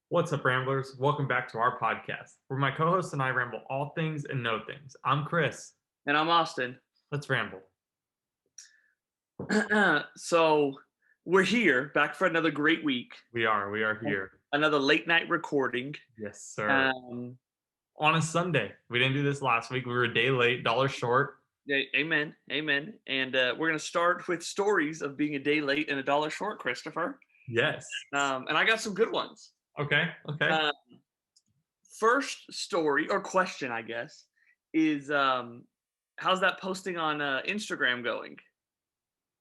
What's up, Ramblers? Welcome back to our podcast, where my co host and I ramble all things and no things. I'm Chris. And I'm Austin. Let's ramble. So we're here back for another great week, We are here. another late night recording. Yes, sir. Um, On a Sunday. We didn't do this last week. We were a day late, dollar short. amen, amen. And we're gonna start with stories of being a day late and a dollar short, Christopher. Yes. And I got some good ones. Okay. Uh, First story or question, I guess, is how's that posting on Instagram going?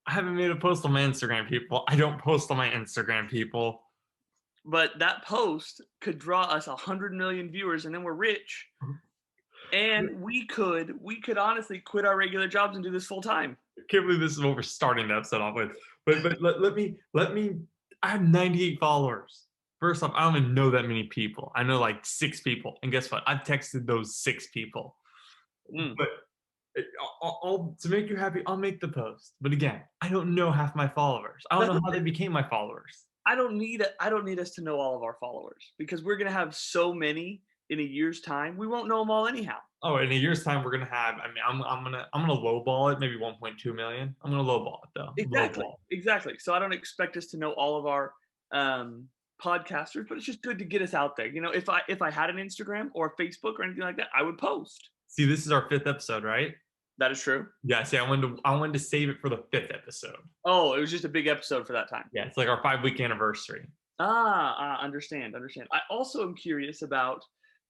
I haven't made a post on my Instagram, people. I don't post on my Instagram, people. But that post could draw us 100 million viewers, and then we're rich. And we could honestly quit our regular jobs and do this full time. I can't believe this is what we're starting the episode off with. But let me. I have 98 followers. First off, I don't even know that many people. I know like 6 people, and guess what? I've texted those 6 people. But to make you happy, I'll make the post. But again, I don't know half my followers. I don't know how they became my followers. I don't need us to know all of our followers because we're gonna have so many in a year's time. We won't know them all anyhow. Oh, in a year's time, we're gonna have. I mean, I'm gonna lowball it, maybe 1.2 million. I'm gonna lowball it though. Exactly. So I don't expect us to know all of our podcasters, but it's just good to get us out there. You know, if I had an Instagram or a Facebook or anything like that, I would post. See, this is our 5th episode, right? That is true. Yeah. See, I wanted to save it for the 5th episode. Oh, it was just a big episode for that time. Yeah, it's like our 5-week anniversary. Understand. I also am curious about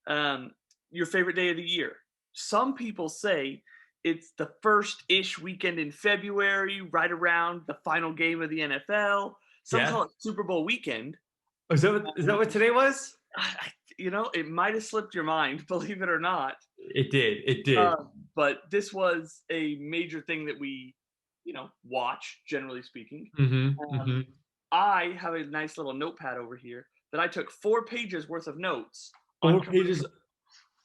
your favorite day of the year. Some people say it's the first-ish weekend in February, right around the final game of the NFL. Some call it Super Bowl weekend. Oh, is that what today was? It might have slipped your mind, believe it or not. It did. But this was a major thing that we, watch, generally speaking. I have a nice little notepad over here that I took 4 pages worth of notes. 4 pages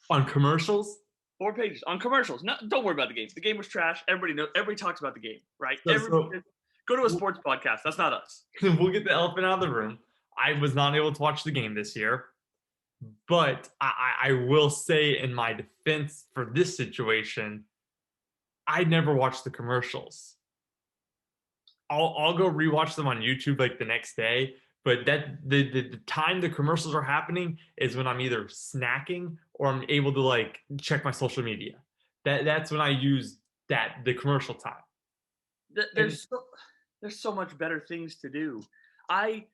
on commercials? 4 pages on commercials. No, don't worry about the game. The game was trash. Everybody talks about the game, right? Go to a sports podcast. That's not us. We'll get the elephant out of the room. I was not able to watch the game this year. But I will say in my defense for this situation, I never watched the commercials. I'll go rewatch them on YouTube like the next day. But the time the commercials are happening is when I'm either snacking or I'm able to like check my social media. That's when I use the commercial time. There's so much better things to do. I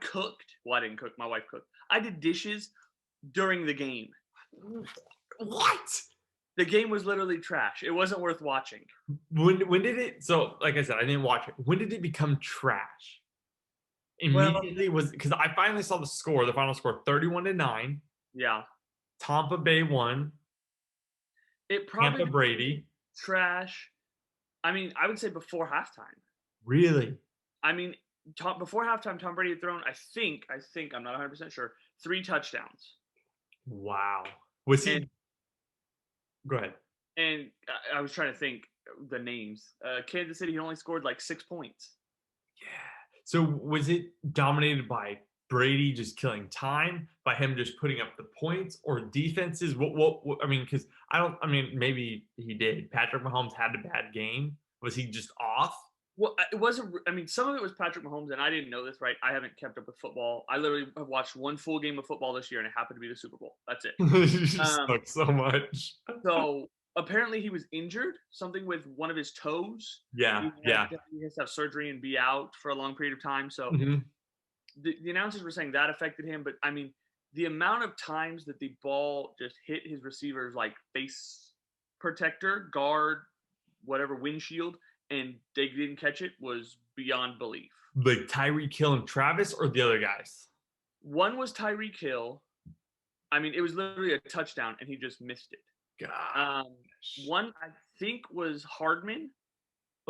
cooked. Well, I didn't cook. My wife cooked. I did dishes during the game. What? The game was literally trash. It wasn't worth watching. When did it? So, like I said, I didn't watch it. When did it become trash? Immediately was because I finally saw the score. The final score, 31-9. Yeah. Tampa Bay won. It probably Tampa Brady. Trash. I mean, I would say before halftime. Really? I mean, before halftime, Tom Brady had thrown, I think, I'm not 100% sure, 3 touchdowns. Wow. Was he? Go ahead. And I was trying to think the names. Kansas City, he only scored like 6 points. Yeah. So was it dominated by Brady just killing time, by him just putting up the points, or defenses? What I mean, because maybe he did. Patrick Mahomes had a bad game. Was he just off? Well, it wasn't. I mean, some of it was Patrick Mahomes, and I didn't know this, right? I haven't kept up with football. I literally have watched 1 full game of football this year, and it happened to be the Super Bowl. That's it. You just suck so much. So apparently he was injured, something with one of his toes. Yeah. He has to have surgery and be out for a long period of time. So the announcers were saying that affected him. But, I mean, the amount of times that the ball just hit his receiver's, like, face protector, guard, whatever, windshield, and they didn't catch it was beyond belief. Like Tyreek Hill and Travis, or the other guys? One was Tyreek Hill. I mean, it was literally a touchdown, and he just missed it. God. One, I think, was Hardman.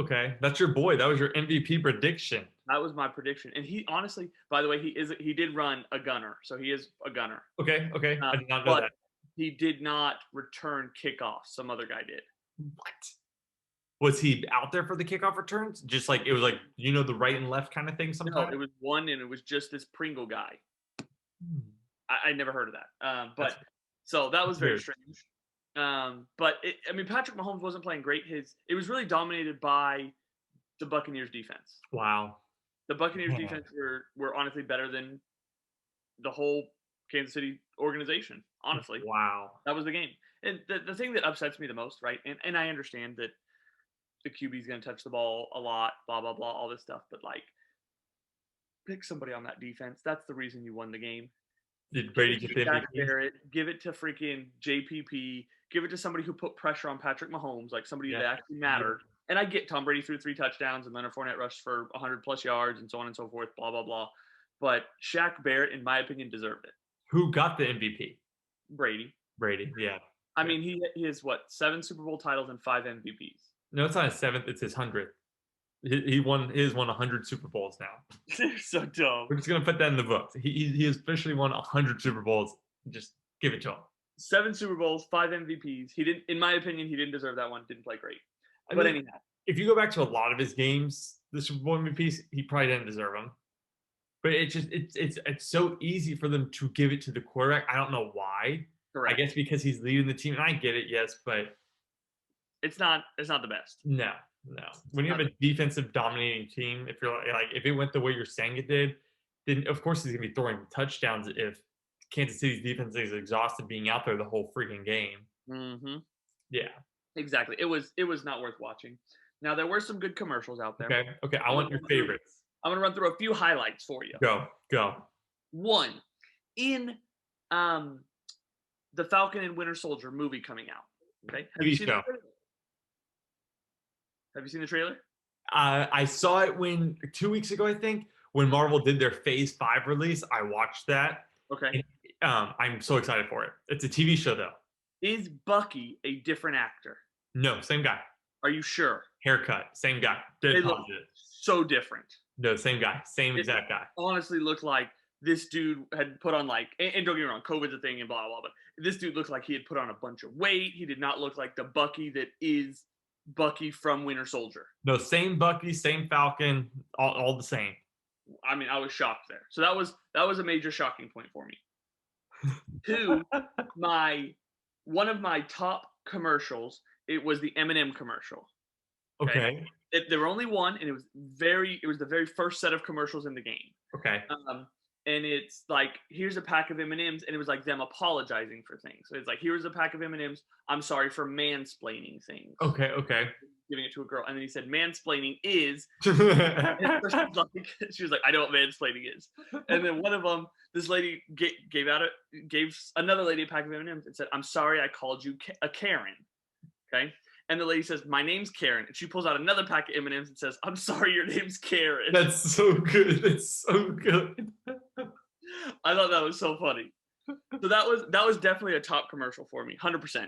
Okay, that's your boy. That was your MVP prediction. That was my prediction. And he honestly, by the way, he did run a gunner, so he is a gunner. Okay. I did not know that. He did not return kickoffs. Some other guy did. What? Was he out there for the kickoff returns? Just like it was like, the right and left kind of thing sometimes? No, it was one, and it was just this Pringle guy. I never heard of that. But That's so that was very weird. strange. But I mean, Patrick Mahomes wasn't playing great. It was really dominated by the Buccaneers defense. Wow. The Buccaneers Yeah. defense were honestly better than the whole Kansas City organization. Honestly, Wow. that was the game. And the thing that upsets me the most, right? And I understand that the QB is going to touch the ball a lot, blah blah blah, all this stuff. But like, pick somebody on that defense. That's the reason you won the game. Did Give Brady it to get the Shaq MVP? Barrett. Give it to freaking JPP. Give it to somebody who put pressure on Patrick Mahomes, like somebody Yeah. that actually mattered. And I get Tom Brady threw 3 touchdowns and Leonard Fournette rushed for 100 plus yards and so on and so forth, blah blah blah. But Shaq Barrett, in my opinion, deserved it. Who got the MVP? Brady. Brady. Yeah. I mean, he has what, 7 Super Bowl titles and 5 MVPs. No, it's not his 7th. It's his 100th. He won 100 Super Bowls now. They're so dumb. We're just gonna put that in the books. He officially won 100 Super Bowls. Just give it to him. 7 Super Bowls, 5 MVPs. He didn't, in my opinion, he didn't deserve that one. Didn't play great. But anyhow, if you go back to a lot of his games, the Super Bowl MVPs, he probably didn't deserve them. But it's so easy for them to give it to the quarterback. I don't know why. correct. I guess because he's leading the team, and I get it, yes, but It's not the best. no. When you have a defensive dominating team, if you're like if it went the way you're saying it did, then of course he's gonna be throwing touchdowns if Kansas City's defense is exhausted being out there the whole freaking game. Mm-hmm. Yeah. Exactly. It was not worth watching. Now there were some good commercials out there. Okay. I want your favorites. I'm gonna run through a few highlights for you. Go. One, in the Falcon and Winter Soldier movie coming out. Okay. Have you seen the trailer? Have you seen the trailer? I saw it 2 weeks ago, I think, when Marvel did their Phase 5 release. I watched that. Okay. And, I'm so excited for it. It's a TV show, though. Is Bucky a different actor? No, same guy. Are you sure? Haircut, same guy. They look so different. No, same guy. Same exact guy. Honestly looked like this dude had put on like, and don't get me wrong, COVID's a thing and blah, blah, but this dude looked like he had put on a bunch of weight. He did not look like the Bucky that is Bucky from Winter Soldier. No, same Bucky, same Falcon, all the same. I mean, I was shocked there. So that was a major shocking point for me. Two, one of my top commercials, it was the M&M commercial. Okay. There were only one, and it was the very first set of commercials in the game. Okay. And it's like, here's a pack of M&Ms, and it was like them apologizing for things. So it's like, here's a pack of M&Ms. I'm sorry for mansplaining things. Okay. Giving it to a girl, and then he said, mansplaining is. Okay. She was like, I know what mansplaining is. And then one of them, this lady gave another lady a pack of M&Ms and said, I'm sorry I called you a Karen. Okay. And the lady says, my name's Karen. And she pulls out another pack of M&Ms and says, I'm sorry, your name's Karen. That's so good. That's so good. I thought that was so funny. So that was definitely a top commercial for me, 100%.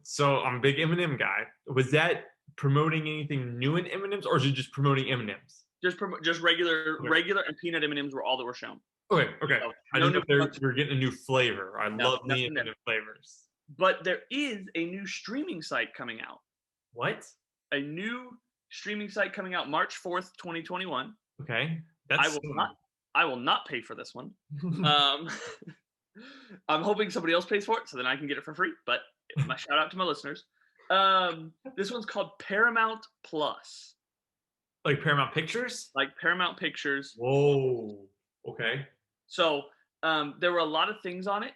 So I'm a big M&M guy. Was that promoting anything new in M&Ms, or is it just promoting M&Ms? Just regular and peanut M&Ms were all that were shown. Okay. So, I didn't know if we're getting a new flavor. I love the M&M flavors. But there is a new streaming site coming out. What? A new streaming site coming out March 4th, 2021. Okay. I will not pay for this one. I'm hoping somebody else pays for it so then I can get it for free. But my shout out to my listeners. This one's called Paramount Plus. Like Paramount Pictures? Like Paramount Pictures. Whoa. Okay. So there were a lot of things on it.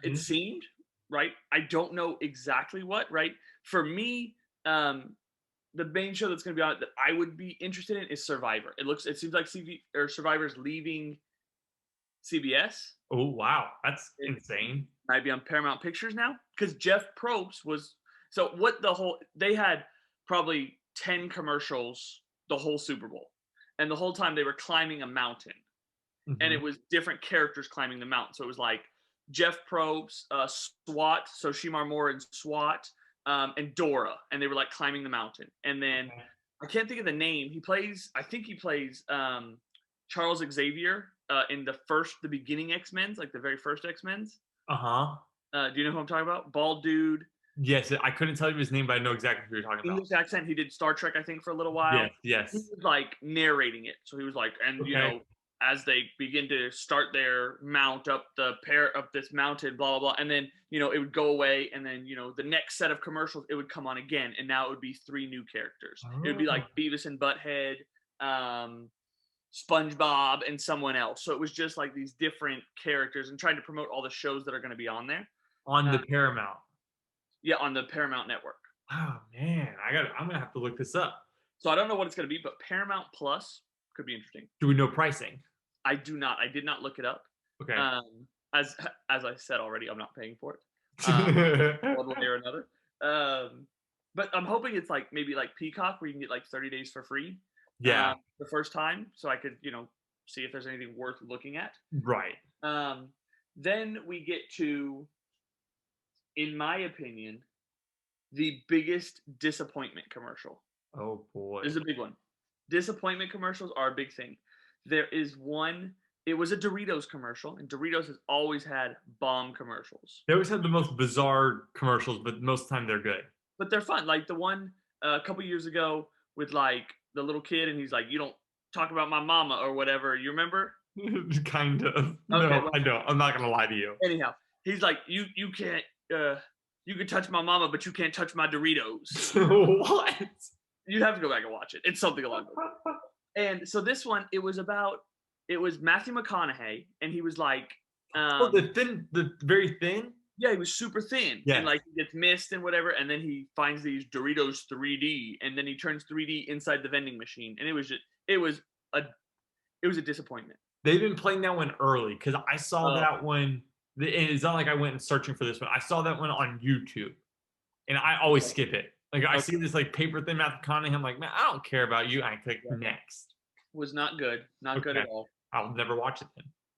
It seemed, right? I don't know exactly what, right? For me, the main show that's going to be on it that I would be interested in is Survivor. It seems like Survivor's leaving CBS. Oh, wow. That's insane. Might be on Paramount Pictures now because Jeff Probst was. So they had probably 10 commercials the whole Super Bowl, and the whole time they were climbing a mountain, and it was different characters climbing the mountain. So it was like Jeff Probst, SWAT, so Shemar Moore and SWAT, and Dora, and they were like climbing the mountain. And then I can't think of the name. I think he plays Charles Xavier in the beginning X-Men's, like the very first X-Men's. Do you know who I'm talking about? Bald dude. Yes, I couldn't tell you his name, but I know exactly who you're talking about. English accent. He did Star Trek, I think, for a little while. Yes. He was like narrating it, so he was like, and you know, as they begin to start their mount up the pair up this mountain, blah blah blah, and then it would go away, and then the next set of commercials it would come on again, and now it would be 3 new characters. It would be like Oh. Beavis and Butthead, SpongeBob, and someone else. So it was just like these different characters, and trying to promote all the shows that are going to be on there. On the Paramount. Yeah, on the Paramount Network. Oh man, I'm gonna have to look this up. So I don't know what it's going to be, but Paramount Plus could be interesting. Do we know pricing? I do not. I did not look it up. Okay. As I said already, I'm not paying for it. One way or another. But I'm hoping it's like maybe like Peacock, where you can get like 30 days for free. Yeah. The first time, so I could see if there's anything worth looking at. Right. Then we get to, in my opinion, the biggest disappointment commercial. Oh boy. This is a big one. Disappointment commercials are a big thing. There is one. It was a Doritos commercial, and Doritos has always had bomb commercials. They always have the most bizarre commercials, but most of the time they're good. But they're fun. Like the one a couple years ago with like the little kid, and he's like, "You don't talk about my mama," or whatever. You remember? Kind of. Okay, No, well, I don't. I'm not gonna lie to you. Anyhow, he's like, "You can't. You can touch my mama, but you can't touch my Doritos." What? You'd have to go back and watch it. It's something along those lines. And so this one, it was Matthew McConaughey, and he was like, the very thin. yeah, he was super thin, and like he gets missed and whatever, and then he finds these Doritos 3D, and then he turns 3D inside the vending machine, and it was a disappointment. They've been playing that one early because I saw that one. And it's not like I went and searching for this one. I saw that one on YouTube, and I always skip it. Like I see this like paper thin Matthew McConaughey, I'm like, man, I don't care about you. I click next. Was not good, not good at all. I'll never watch it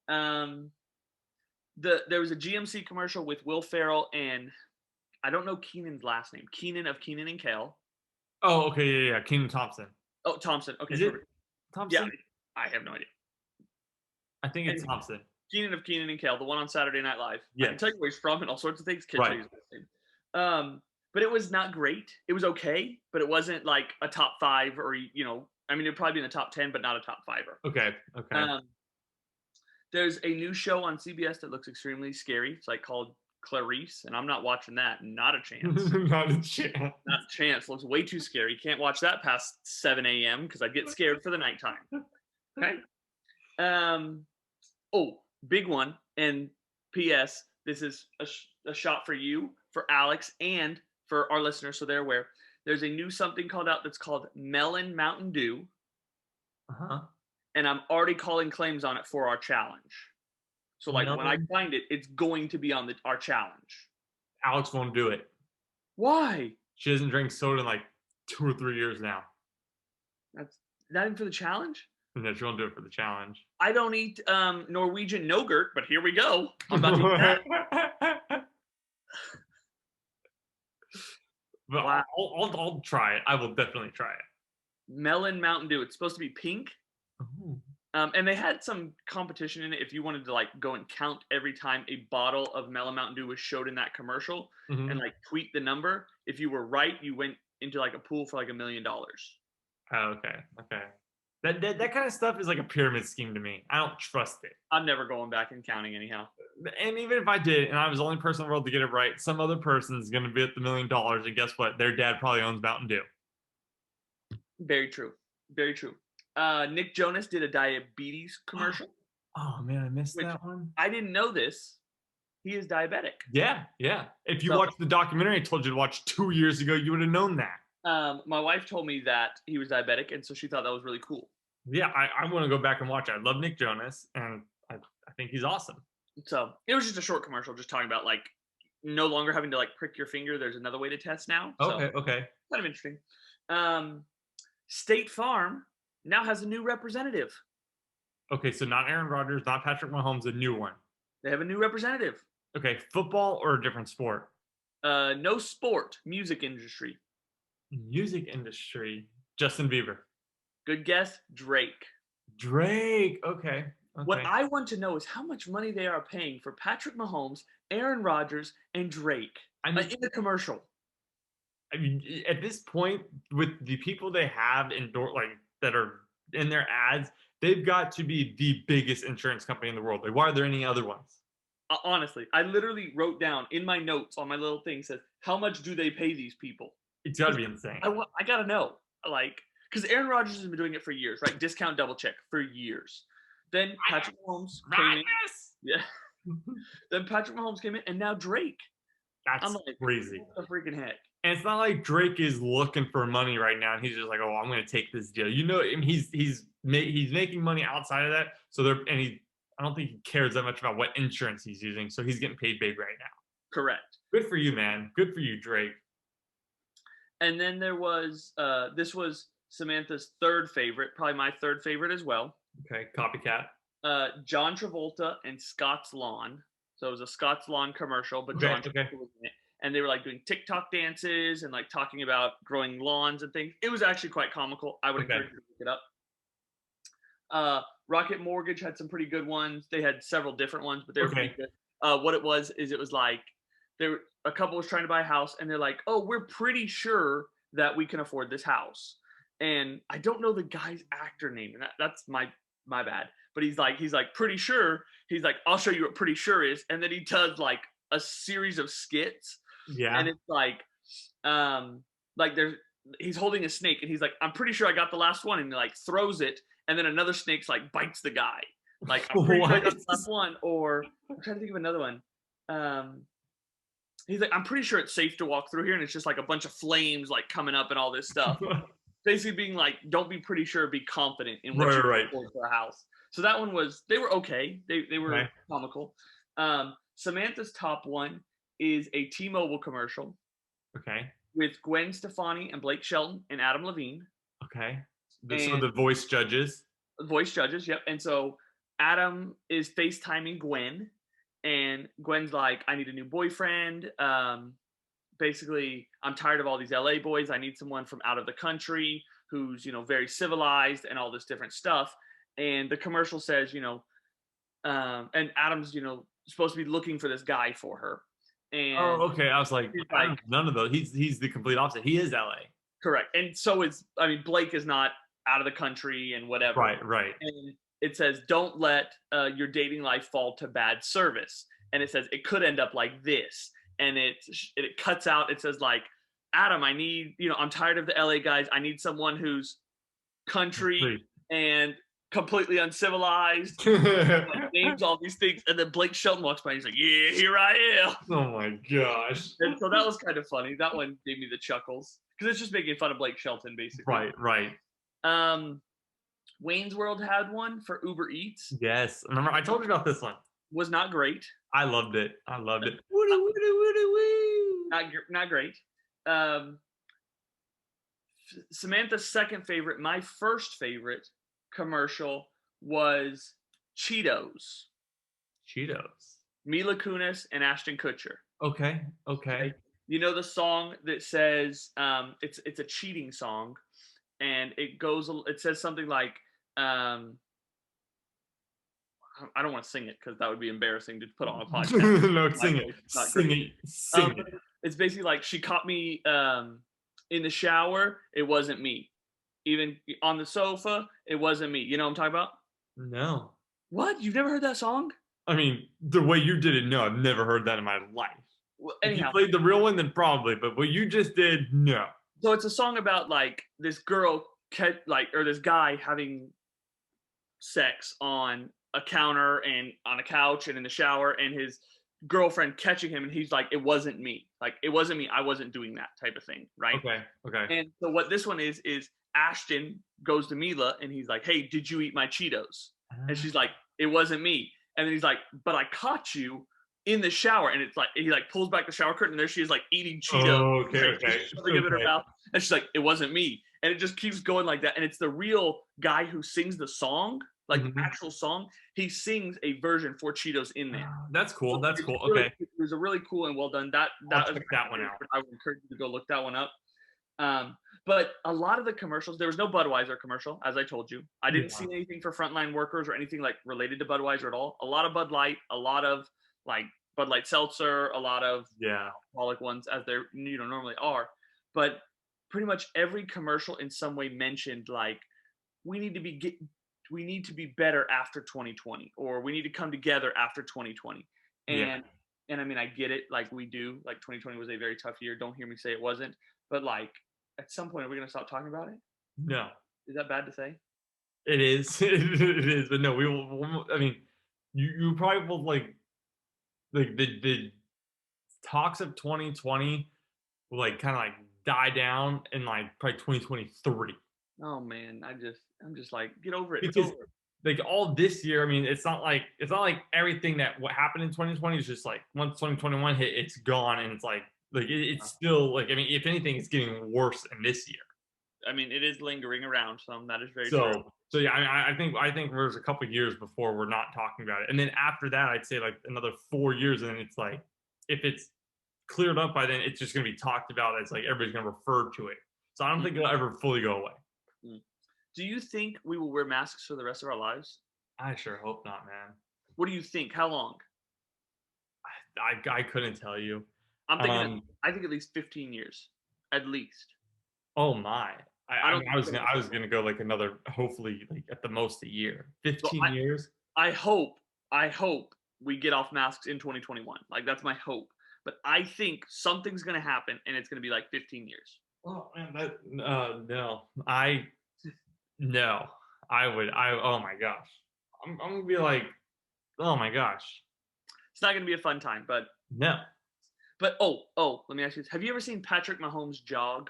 then. There was a GMC commercial with Will Ferrell and I don't know Keenan's last name. Keenan of Keenan and Kel. Oh, okay, yeah. Keenan Thompson. Oh, Thompson. Okay, is it Thompson? Yeah, I have no idea. I think it's Thompson. Keenan of Keenan and Kel, the one on Saturday Night Live. Yeah. I can tell you where he's from and all sorts of things. Can't tell you his last name. But it was not great. It was okay, but it wasn't like a top 5 or I mean, it'd probably be in the top 10, but not a top 5er. Okay. There's a new show on CBS that looks extremely scary. It's like called Clarice, and I'm not watching that. Not a chance. Not a chance. Not a chance. Looks way too scary. Can't watch that past 7 a.m. because I get scared for the nighttime. Okay. Oh, big one. And P.S. This is a shot for you, for Alex, and for our listeners, so they're aware. There's a new something called out that's called Melon Mountain Dew. Uh-huh. And I'm already calling claims on it for our challenge. So like when I find it, it's going to be on our challenge. Alex won't do it. Why? She doesn't drink soda in like 2 or 3 years now. That's not even for the challenge? No, she won't do it for the challenge. I don't eat Norwegian yogurt, but here we go. I'm about to eat that. But wow. I'll try it. I will definitely try it. Melon Mountain Dew. It's supposed to be pink. And they had some competition in it. If you wanted to like go and count every time a bottle of Melon Mountain Dew was showed in that commercial and like tweet the number, if you were right, you went into like a pool for like $1 million. Oh, okay. That kind of stuff is like a pyramid scheme to me. I don't trust it. I'm never going back and counting anyhow. And even if I did, and I was the only person in the world to get it right, some other person's going to be at the $1 million, and guess what? Their dad probably owns Mountain Dew. Very true. Very true. Nick Jonas did a diabetes commercial. Oh man, I missed that one. I didn't know this. He is diabetic. Yeah. If you watched the documentary I told you to watch 2 years ago, you would have known that. My wife told me that he was diabetic, and so she thought that was really cool. Yeah, I want to go back and watch it. I love Nick Jonas, and I think he's awesome. So it was just a short commercial, just talking about like no longer having to like prick your finger. There's another way to test now. Okay. Kind of interesting. State Farm now has a new representative. Okay, so not Aaron Rodgers, not Patrick Mahomes, a new one. They have a new representative. Okay, football or a different sport? No sport, music industry. Music industry. Justin Bieber. Good guess, Drake. Okay. What I want to know is how much money they are paying for Patrick Mahomes, Aaron Rodgers, and Drake in the commercial. I mean, at this point, with the people they have that are in their ads, they've got to be the biggest insurance company in the world. Like, why are there any other ones? Honestly, I literally wrote down in my notes on my little thing says, how much do they pay these people? It's got to be insane. I gotta know, like, because Aaron Rodgers has been doing it for years, right? Discount double check for years. Then Patrick Mahomes came in. Yeah. Then Patrick Mahomes came in, and now Drake. That's I'm like, crazy. what the freaking heck? And it's not like Drake is looking for money right now, and he's just like, "Oh, I'm going to take this deal." You know, I mean, he's making money outside of that. So I don't think he cares that much about what insurance he's using. So he's getting paid big right now. Correct. Good for you, man. Good for you, Drake. And then there was this was Samantha's third favorite, probably my third favorite as well. Okay, copycat. John Travolta and Scott's Lawn. So it was a Scott's Lawn commercial, but John Travolta was in it. And they were like doing TikTok dances and like talking about growing lawns and things. It was actually quite comical. I would encourage you to look it up. Rocket Mortgage had some pretty good ones. They had several different ones, but they were pretty good. What it was like a couple was trying to buy a house, and they're like, "Oh, we're pretty sure that we can afford this house." And I don't know the guy's actor name, and that's my bad. But he's like pretty sure. He's like, "I'll show you what pretty sure is," and then he does like a series of skits. Yeah. And it's like he's holding a snake, and he's like, "I'm pretty sure I got the last one," and he like throws it, and then another snake's like bites the guy. Like, I'm pretty sure I got the last one. Or I'm trying to think of another one. He's like, "I'm pretty sure it's safe to walk through here," and it's just like a bunch of flames like coming up and all this stuff. Basically being like, don't be pretty sure, be confident in what you're afford for a house. So that one they were okay. They were comical. Samantha's top one is a T-Mobile commercial. Okay. With Gwen Stefani and Blake Shelton and Adam Levine. Okay. So the voice judges. Voice judges, yep. And so Adam is FaceTiming Gwen, and Gwen's like, "I need a new boyfriend. Basically, I'm tired of all these LA boys. I need someone from out of the country who's, very civilized and all this different stuff." And the commercial says, and Adam's, supposed to be looking for this guy for her. And okay. I was like none of those. He's the complete opposite. He is LA. Correct. And so Blake is not out of the country and whatever. Right. And it says, "Don't let your dating life fall to bad service." And it says, "It could end up like this." And it cuts out. It says like, "Adam, I need, I'm tired of the LA guys. I need someone who's country and completely uncivilized." Like, names all these things, and then Blake Shelton walks by and he's like, "Yeah, here I am." Oh my gosh. And so that was kind of funny. That one gave me the chuckles because it's just making fun of Blake Shelton, basically. Right. Wayne's World had one for Uber Eats. Yes, remember I told you about this one. Was not great. I loved it. Not great. Samantha's second favorite, my first favorite commercial was Cheetos. Mila Kunis and Ashton Kutcher. Okay. You know the song that says it's a cheating song, and it says something like I don't want to sing it because that would be embarrassing to put on a podcast. No, sing it. It's basically like, "She caught me in the shower. It wasn't me. Even on the sofa, it wasn't me." You know what I'm talking about? No. What? You've never heard that song? I mean, the way you did it, no, I've never heard that in my life. Well, anyhow, if you played the real one, then probably, but what you just did, no. So it's a song about like this girl, or this guy having sex on a counter and on a couch and in the shower, and his girlfriend catching him, and he's like, "It wasn't me. Like, it wasn't me. I wasn't doing that," type of thing, right? Okay. And so what this one is Ashton goes to Mila, and he's like, "Hey, did you eat my Cheetos?" And she's like, "It wasn't me." And then he's like, "But I caught you in the shower." And it's like, he like pulls back the shower curtain, and there she is like eating Cheetos. Something in her mouth. And she's like, "It wasn't me." And it just keeps going like that. And it's the real guy who sings the song, like the actual song. He sings a version for Cheetos in there. That's cool. Really, it was a really cool and well done. That check that one out. I would encourage you to go look that one up. But a lot of the commercials, there was no Budweiser commercial, as I told you. I didn't see anything for frontline workers or anything like related to Budweiser at all. A lot of Bud Light, a lot of like Bud Light Seltzer, a lot of alcoholic ones, as they normally are. But pretty much every commercial in some way mentioned like, we need to be we need to be better after 2020, or we need to come together after 2020. Yeah. And I mean, I get it, like we do. Like 2020 was a very tough year. Don't hear me say it wasn't. But like at some point, are we gonna stop talking about it? No, Is that bad to say? it is. It is. But no, we will. I mean, you probably will like the talks of 2020 will like kind of like die down in like probably 2023 Oh man, I'm just like, get over it. It's because over. like all this year. I mean, it's not like everything that what happened in 2020 is just like once 2021 hit, it's gone, and it's like it's still like I mean, if anything, it's getting worse in this year. I mean, it is lingering around some. That is very true. So yeah, I think there's a couple years before we're not talking about it, and then after that, I'd say like another 4 years, and then it's like if it's cleared up by then, it's just gonna be talked about as like everybody's gonna refer to it. So I don't think Mm, it'll ever fully go away. mm. Do you think we will wear masks for the rest of our lives? I sure hope not, man. What do you think? How long? I couldn't tell you. I'm thinking. Um, I think at least 15 years, at least. oh my. I, I I don't mean, think it's gonna I go was gonna go like another, hopefully, like at the most a year, So 15 years. I hope we get off masks in 2021. Like that's my hope. But I think something's gonna happen, and it's gonna be like 15 years. Oh man, no, no, oh my gosh, I'm gonna be like, oh my gosh, It's not gonna be a fun time. no, But let me ask you this: have you ever seen Patrick Mahomes jog?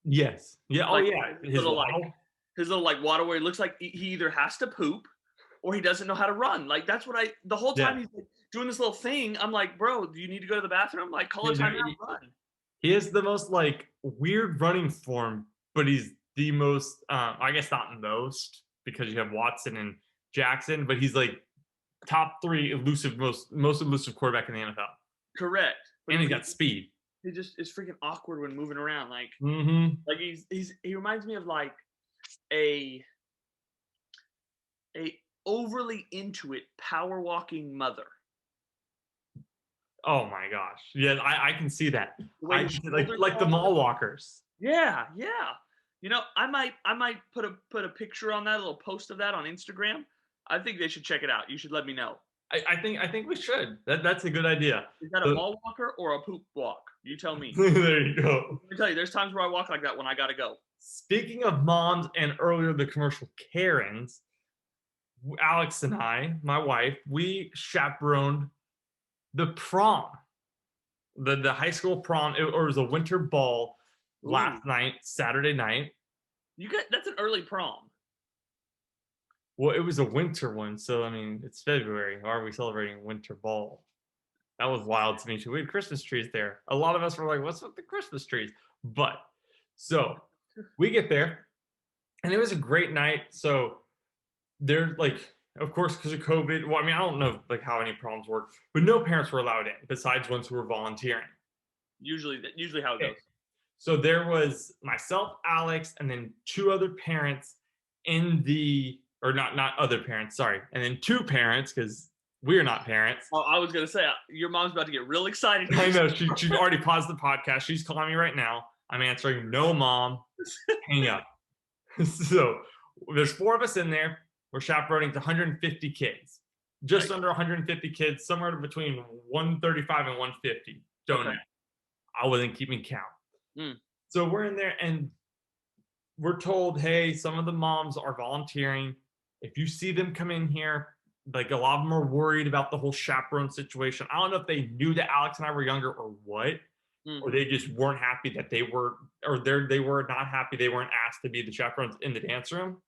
yes, yeah, oh Like yeah, his his little like waddle, his little like water where it looks like he either has to poop or he doesn't know how to run. Like that's what I the whole yeah, time he's like, doing this little thing. I'm like, bro, do you need to go to the bathroom? Like, call a yeah, timeout, run. he has the most like weird running form, but he's the most, I guess not most because you have Watson and Jackson, but he's like top three elusive, most elusive quarterback in the NFL, Correct. But and he's got speed. he just is freaking awkward when moving around. Mm-hmm. Like he reminds me of like a a overly into it power walking mother. Oh my gosh. Yeah, I can see that. The way I his can see, like shoulders like the fall. mall walkers. Yeah, yeah. You know, I might put a picture on that, a little post of that on Instagram. I think they should check it out. You should let me know. I think we should. That's a good idea. Is that a So, mall walker or a poop walk? You tell me. there you go. Let me tell you, there's times where I walk like that when I gotta go. Speaking of moms and earlier the commercial Karens, Alex and I, my wife, we chaperoned the prom, the high school prom. Or it was a winter ball Ooh, last night, Saturday night. you get that's an early prom. Well, it was a winter one, so I mean, it's February. Why are we celebrating winter ball? That was wild to me too. We had Christmas trees there. A lot of us were like, "What's with the Christmas trees?" But so we get there, and it was a great night. So they're like, of course, because of COVID. Well, I mean, I don't know like how any proms work, but no parents were allowed in besides ones who were volunteering. Usually how it Okay. goes. So there was myself, Alex, and then two other parents in the, or not other parents, sorry, and then two parents because we're not parents. Well, I was gonna say your mom's about to get real excited. I know she already paused the podcast. She's calling me right now. I'm answering. No, mom, hang up. So there's four of us in there. We're chaperoning to 150 kids, just Right. under 150 kids, somewhere between 135 and 150. Don't Okay. know. I wasn't keeping count. Mm. So we're in there and we're told, hey, some of the moms are volunteering. If you see them come in here, like a lot of them are worried about the whole chaperone situation. I don't know if they knew that Alex and I were younger or what, or Mm-hmm. they just weren't happy that they were, or they were not happy they weren't asked to be the chaperones in the dance room.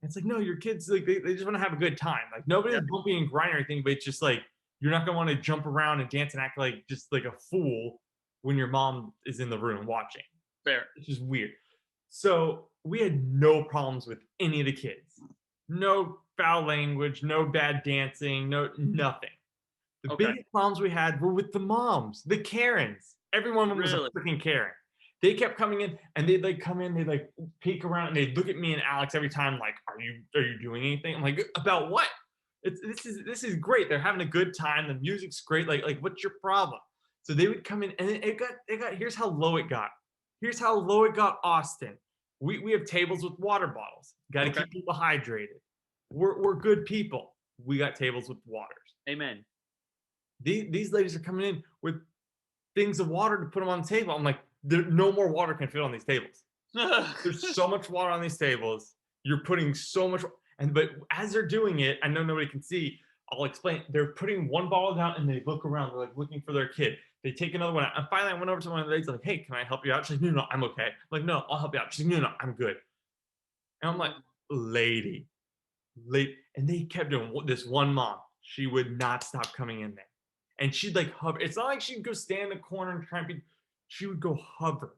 It's like, no, your kids, like they just want to have a good time. Like nobody's Yeah. bumping and grinding or anything, but it's just like you're not gonna want to jump around and dance and act like just like a fool when your mom is in the room watching. Fair. It's just weird. So we had no problems with any of the kids. No foul language, no bad dancing, no nothing. The Okay. biggest problems we had were with the moms, the Karens. Every one of them was a Really? freaking Karen. They kept coming in and they'd like come in, they'd like peek around and they'd look at me and Alex every time, like, are you doing anything? I'm like, about what? This is great. They're having a good time. The music's great. Like what's your problem? So they would come in and it got here's how low it got. Here's how low it got, Austin. We have tables with water bottles. Got to Okay. keep people hydrated. We're good people. We got tables with waters. Amen. These ladies are coming in with things of water to put them on the table. I'm like, no more water can fit on these tables. There's so much water on these tables. You're putting so much, but as they're doing it, I know nobody can see. I'll explain. They're putting one bottle down and they look around. They're like looking for their kid. They take another one out. And finally, I went over to one of the ladies like, "Hey, can I help you out?" She's like, "No, I'm okay." I'm like, "No, I'll help you out." She's like, "No, I'm good." And I'm like, "Lady, late," and they kept doing this one mom. She would not stop coming in there, and she'd like hover. It's not like she'd go stand in the corner and try and be. She would go hover,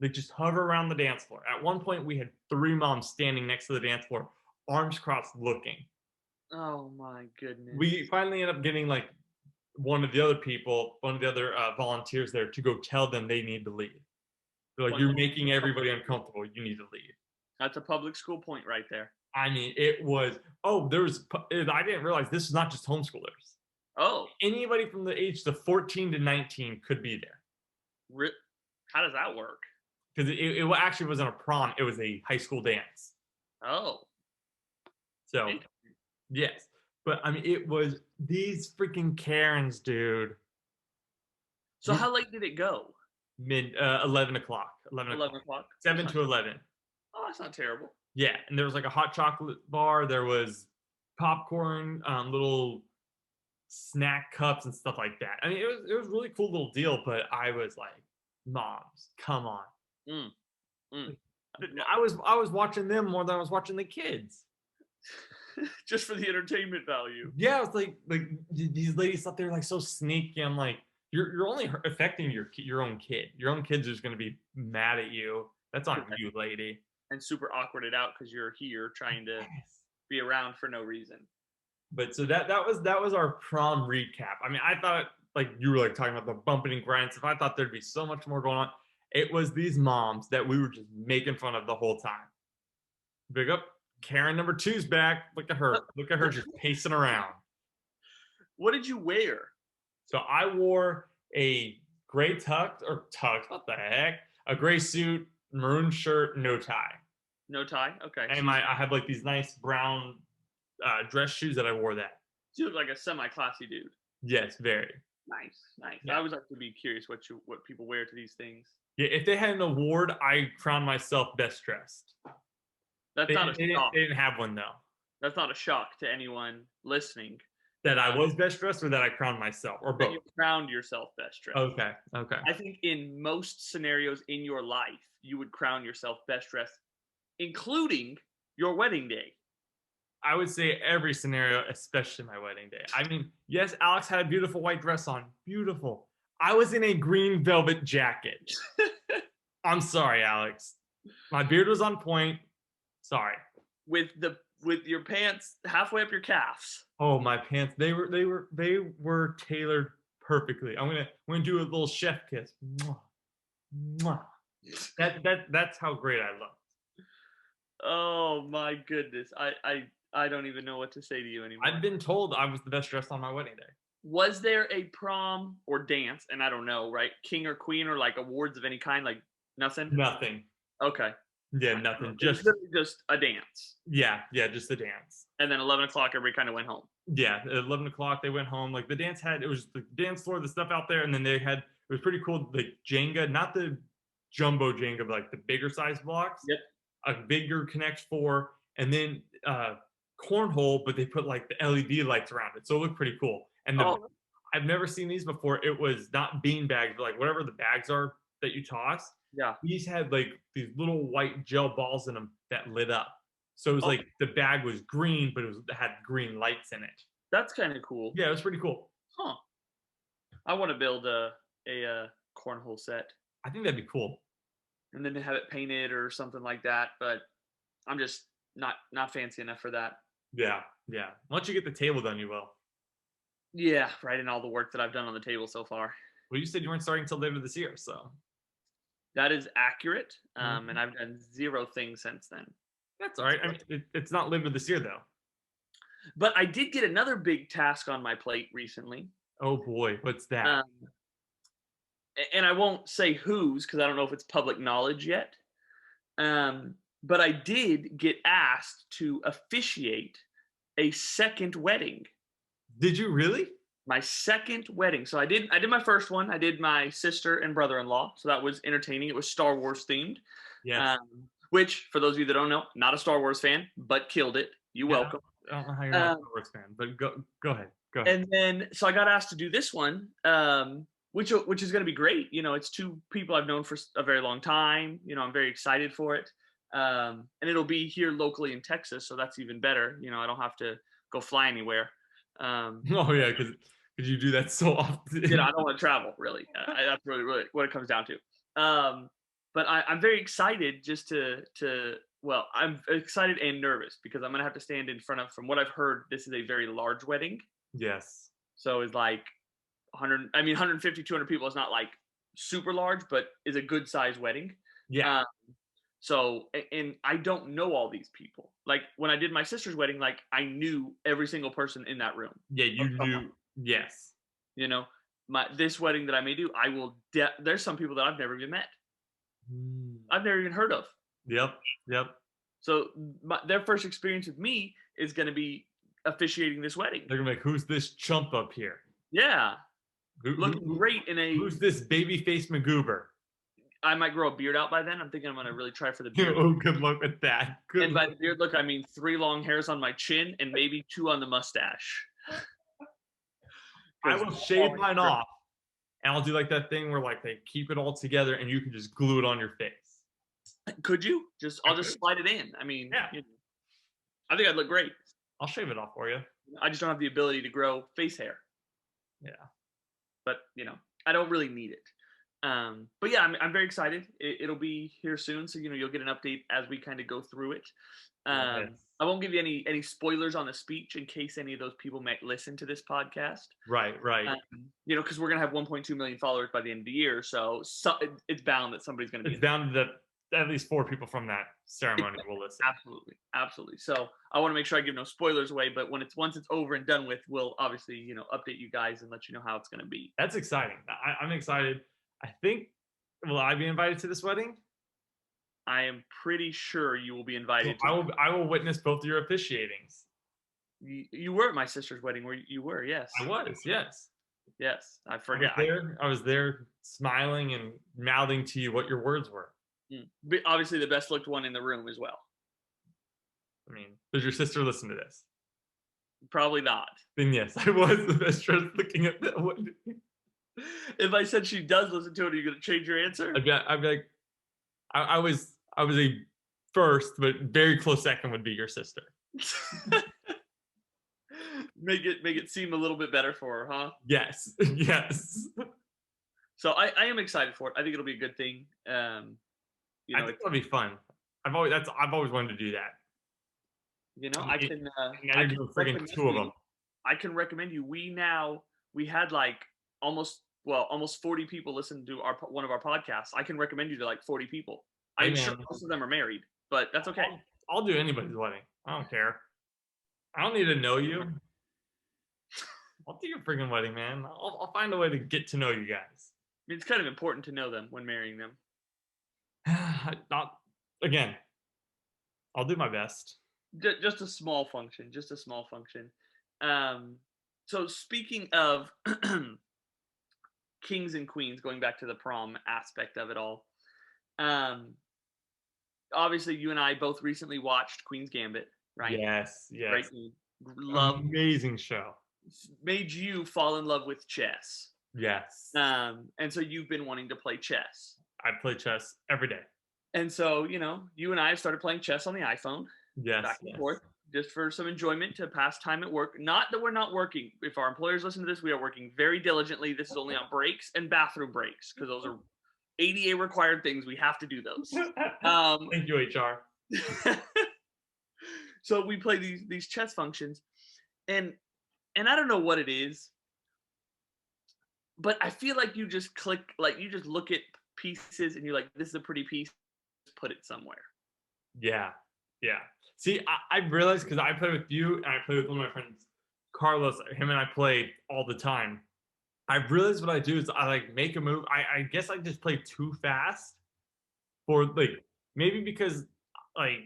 like just hover around the dance floor. At one point, we had 3 moms standing next to the dance floor, arms crossed, looking. Oh my goodness. We finally ended up getting like one of the other volunteers there to go tell them they need to leave. They're like, "You're making everybody uncomfortable. You need to leave." That's a public school point right there. I mean, it was. Oh, I didn't realize this is not just homeschoolers. Oh, Anybody from the age of 14 to 19 could be there how does that work? because it actually wasn't a prom; it was a high school dance. Oh, So yes, but I mean, it was these freaking Karens, dude. so how late did it go? 11 o'clock, 11 o'clock. 7 to 11. Oh, that's not terrible. Yeah, and there was like a hot chocolate bar. There was popcorn, little snack cups and stuff like that. I mean, it was a really cool little deal. But I was like, moms, come on. Mm, mm. I was watching them more than I was watching the kids. Just for the entertainment value. Yeah, I was like these ladies thought they were like so sneaky. I'm like, you're only affecting your own kid. Your own kid's just gonna be mad at you. That's on you, lady. And super awkwarded out because you're here trying to Yes. be around for no reason. But so that was our prom recap. I mean, I thought like you were like talking about the bumping and grinding stuff. I thought there'd be so much more going on. It was these moms that we were just making fun of the whole time. Big up, Karen number 2's back. Look at her. Look at her just pacing around. What did you wear? So I wore a gray tux. What the heck? A gray suit, maroon shirt, no tie. No tie? Okay. And I have like these nice brown dress shoes that I wore that. You look like a semi-classy dude. Yes, very. Nice. Yeah. I always like to be curious what people wear to these things. Yeah, if they had an award, I crowned myself best dressed. That's not a shock. They didn't have one though. That's not a shock to anyone listening. That I was best dressed or that I crowned myself or That both. you crowned yourself best dressed. Okay. I think in most scenarios in your life, you would crown yourself best dressed, including your wedding day. I would say every scenario, especially my wedding day. I mean, yes, Alex had a beautiful white dress on. Beautiful. I was in a green velvet jacket. I'm sorry, Alex. My beard was on point. Sorry. With your pants halfway up your calves. Oh, my pants. They were tailored perfectly. I'm gonna do a little chef kiss. Mwah. Mwah. That's how great I look. Oh my goodness. I don't even know what to say to you anymore. I've been told I was the best dressed on my wedding day. Was there a prom or dance? And I don't know, right? King or queen or like awards of any kind? Like nothing? Nothing. Okay. Yeah, nothing. Just a dance. Yeah, just a dance. And then 11 o'clock, everybody kind of went home. Yeah, at 11 o'clock they went home. Like the dance it was the dance floor, the stuff out there, and then it was pretty cool. The Jenga, not the jumbo Jenga, but like the bigger size blocks. Yep. A bigger Connect 4, and then cornhole, but they put like the LED lights around it, so it looked pretty cool. And I've never seen these before. It was not bean bags, but like whatever the bags are that you toss. Yeah. These had like these little white gel balls in them that lit up. So it was like the bag was green, but it had green lights in it. That's kind of cool. Yeah, it was pretty cool. Huh. I want to build a cornhole set. I think that'd be cool. And then to have it painted or something like that, but I'm just not fancy enough for that. Yeah. Once you get the table done, you will. Yeah, right. And all the work that I've done on the table so far. Well, you said you weren't starting until later this year, so. That is accurate. And I've done 0 things since then. That's all right. I mean, it's not later this year, though. But I did get another big task on my plate recently. Oh, boy. What's that? And I won't say whose because I don't know if it's public knowledge yet. But I did get asked to officiate a second wedding. Did you really? My second wedding. So I did my first one. I did my sister and brother-in-law. So that was entertaining. It was Star Wars themed. Yes. Which, for those of you that don't know, not a Star Wars fan, but killed it. You Yeah. welcome. I don't know how you're not a Star Wars fan, but go ahead. Go ahead. And then so I got asked to do this one, which is going to be great. You know, it's two people I've known for a very long time. You know, I'm very excited for it. And it'll be here locally in Texas, so that's even better. You know, I don't have to go fly anywhere. Oh yeah, because you do that so often. You know, I don't want to travel really. That's really what it comes down to. But I'm very excited just to well, I'm excited and nervous because I'm gonna have to stand in front of. From what I've heard, this is a very large wedding. Yes. So it's like 100. I mean, 150, 200 people is not like super large, but is a good size wedding. Yeah. So, and I don't know all these people. Like when I did my sister's wedding, like I knew every single person in that room. Yeah, you knew. Yes. You know, this wedding that I may do, I will. There's some people that I've never even met. I've never even heard of. Yep. Yep. So their first experience with me is going to be officiating this wedding. They're gonna be like, "Who's this chump up here?" Yeah, looking great in a. Who's this baby face McGoober? I might grow a beard out by then. I'm thinking I'm going to really try for the beard. Oh, good luck with that. And by the beard look, I mean 3 long hairs on my chin and maybe 2 on the mustache. I will shave mine off, and I'll do like that thing where like they keep it all together, and you can just glue it on your face. Could you? I'll just slide it in. I mean, yeah. You know, I think I'd look great. I'll shave it off for you. I just don't have the ability to grow face hair. Yeah. But you know, I don't really need it. But yeah, I'm very excited. It'll be here soon, so you know you'll get an update as we kind of go through it. Yes. I won't give you any spoilers on the speech in case any of those people might listen to this podcast. Right. You know, because we're gonna have 1.2 million followers by the end of the year, so it's bound that somebody's gonna be. It's bound that at least 4 people from that ceremony will listen. Absolutely. So I want to make sure I give no spoilers away, but once it's over and done with, we'll obviously update you guys and let you know how it's gonna be. That's exciting. I'm excited. I think, will I be invited to this wedding? I am pretty sure you will be invited. So I will witness both of your officiatings. You were at my sister's wedding where you were, yes. I was, yes. Yes, I forgot. I was there smiling and mouthing to you what your words were. But obviously the best looked one in the room as well. I mean, does your sister listen to this? Probably not. Then yes, I was the best dressed looking at that one. If I said she does listen to it, are you going to change your answer? I'd be like, I was a first, but very close second would be your sister. Make it seem a little bit better for her, huh? Yes. So I am excited for it. I think it'll be a good thing. I think it'll be fun. I've always wanted to do that. You know, I can freaking 2 of them. I can recommend you. We had like almost 40 people listen to one of our podcasts. I can recommend you to like 40 people. I'm sure most of them are married, but that's okay. I'll do anybody's wedding. I don't care. I don't need to know you. I'll do your freaking wedding, man. I'll find a way to get to know you guys. I mean, it's kind of important to know them when marrying them. Again, I'll do my best. Just a small function. So speaking of kings and queens, going back to the prom aspect of it all, obviously you and I both recently watched Queen's Gambit, right? Yes. Right. Love, amazing show. Made you fall in love with chess. Yes. And so you've been wanting to play chess. I play chess every day. And so, you and I have started playing chess on the iPhone. Yes. Back and forth, just for some enjoyment to pass time at work. Not that we're not working. If our employers listen to this, we are working very diligently. This is only on breaks and bathroom breaks because those are ADA required things. We have to do those. Thank you, HR. So we play these chess functions, and I don't know what it is, but I feel like you just click, like you just look at pieces and you're like, this is a pretty piece, put it somewhere. Yeah. See, I realized because I play with you and I play with one of my friends, Carlos. Him and I play all the time. I realized what I do is I like make a move. I guess I just play too fast for like maybe because like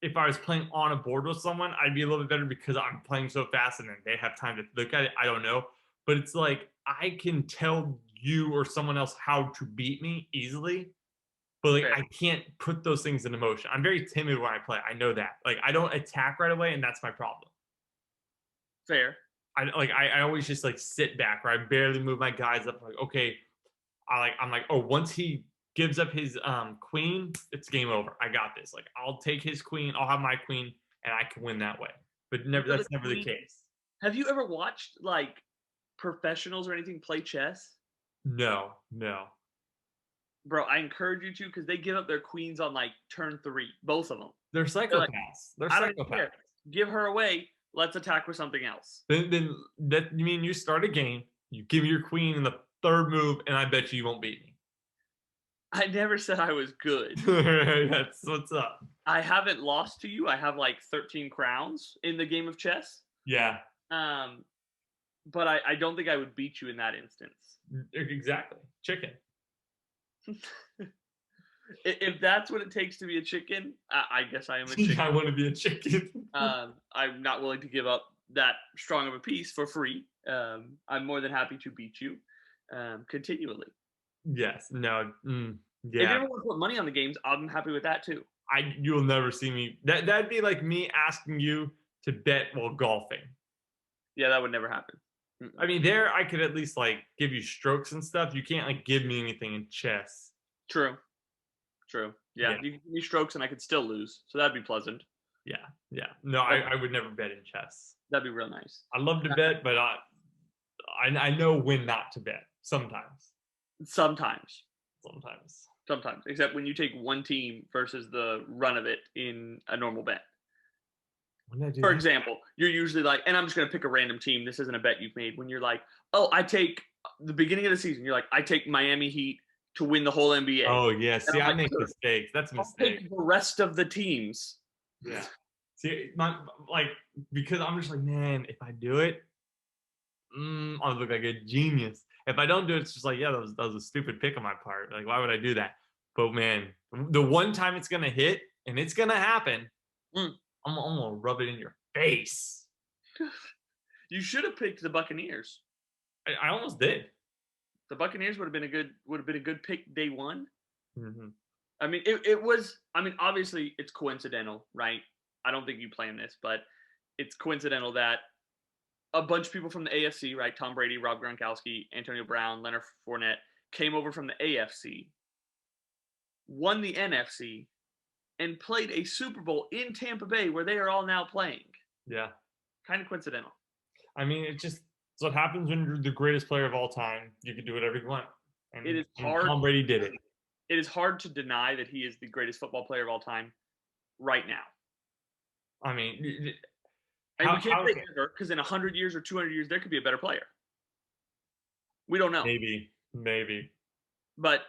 if I was playing on a board with someone, I'd be a little bit better because I'm playing so fast and then they have time to look at it. I don't know. But it's like I can tell you or someone else how to beat me easily, but like Fair, I can't put those things into motion. I'm very timid when I play. I know that. Like I don't attack right away, and that's my problem. fair. I always just like sit back, or I barely move my guys up. Like okay, I'm like, oh, once he gives up his queen, it's game over. I got this. Like I'll take his queen, I'll have my queen, and I can win that way. But You never know the that's never the queen. case. Have you ever watched like professionals or anything play chess? No, no. Bro, I encourage you to because they give up their queens on like turn 3, both of them. They're They're like, psychopaths. They're I don't even psychopaths. care. Give her away. Let's attack with something else. Then that you mean you start a game, you give me your queen in the third move, and I bet you won't beat me. I never said I was good. That's what's up. I haven't lost to you. I have like 13 crowns in the game of chess. Yeah, Um, but I don't think I would beat you in that instance. exactly. Chicken. If that's what it takes to be a chicken, I guess I am a chicken. I want to be a chicken. I'm not willing to give up that strong of a piece for free. I'm more than happy to beat you continually. Yes. No. If you Yeah. ever want to put money on the games, I'm happy with that too. You'll never see me. That'd be like me asking you to bet while golfing. Yeah, that would never happen. I mean, there I could at least like give you strokes and stuff. You can't like give me anything in chess. True. True. Yeah, Yeah. you can give me strokes and I could still lose, so that'd be pleasant. Yeah. Yeah. No, I would never bet in chess. That'd be real nice. I love to bet, but I know when not to bet. Sometimes. Sometimes. Sometimes. Sometimes, except when you take one team versus the run of it in a normal bet. When did I do For that? example, you're usually like, and I'm just going to pick a random team. This isn't a bet you've made. When you're like, oh, I take the beginning of the season, you're like, I take Miami Heat to win the whole NBA. Oh yeah. And See, I'm I like, make "Sure, mistakes. That's a I'll mistake. take the rest of the teams." Yeah. See, like because I'm just like, man, if I do it, I'll look like a genius. If I don't do it, it's just like, yeah, that was a stupid pick on my part. Like, why would I do that? But man, the one time it's gonna hit, and it's gonna happen, Mm. I'm gonna rub it in your face. You should have picked the Buccaneers. I almost did. The Buccaneers would have been a good pick day one. Mm-hmm. I mean, it was. I mean, obviously, it's coincidental, right? I don't think you planned this, but it's coincidental that a bunch of people from the AFC, right? Tom Brady, Rob Gronkowski, Antonio Brown, Leonard Fournette came over from the AFC, won the NFC, and played a Super Bowl in Tampa Bay where they are all now playing. Yeah. Kind of coincidental. I mean, it's what happens when you're the greatest player of all time. You can do whatever you want. And, It is and hard. Tom Brady did it. It is hard to deny that he is the greatest football player of all time right now. I mean, And we can't say ever, because in 100 years or 200 years, there could be a better player. We don't know. Maybe. But,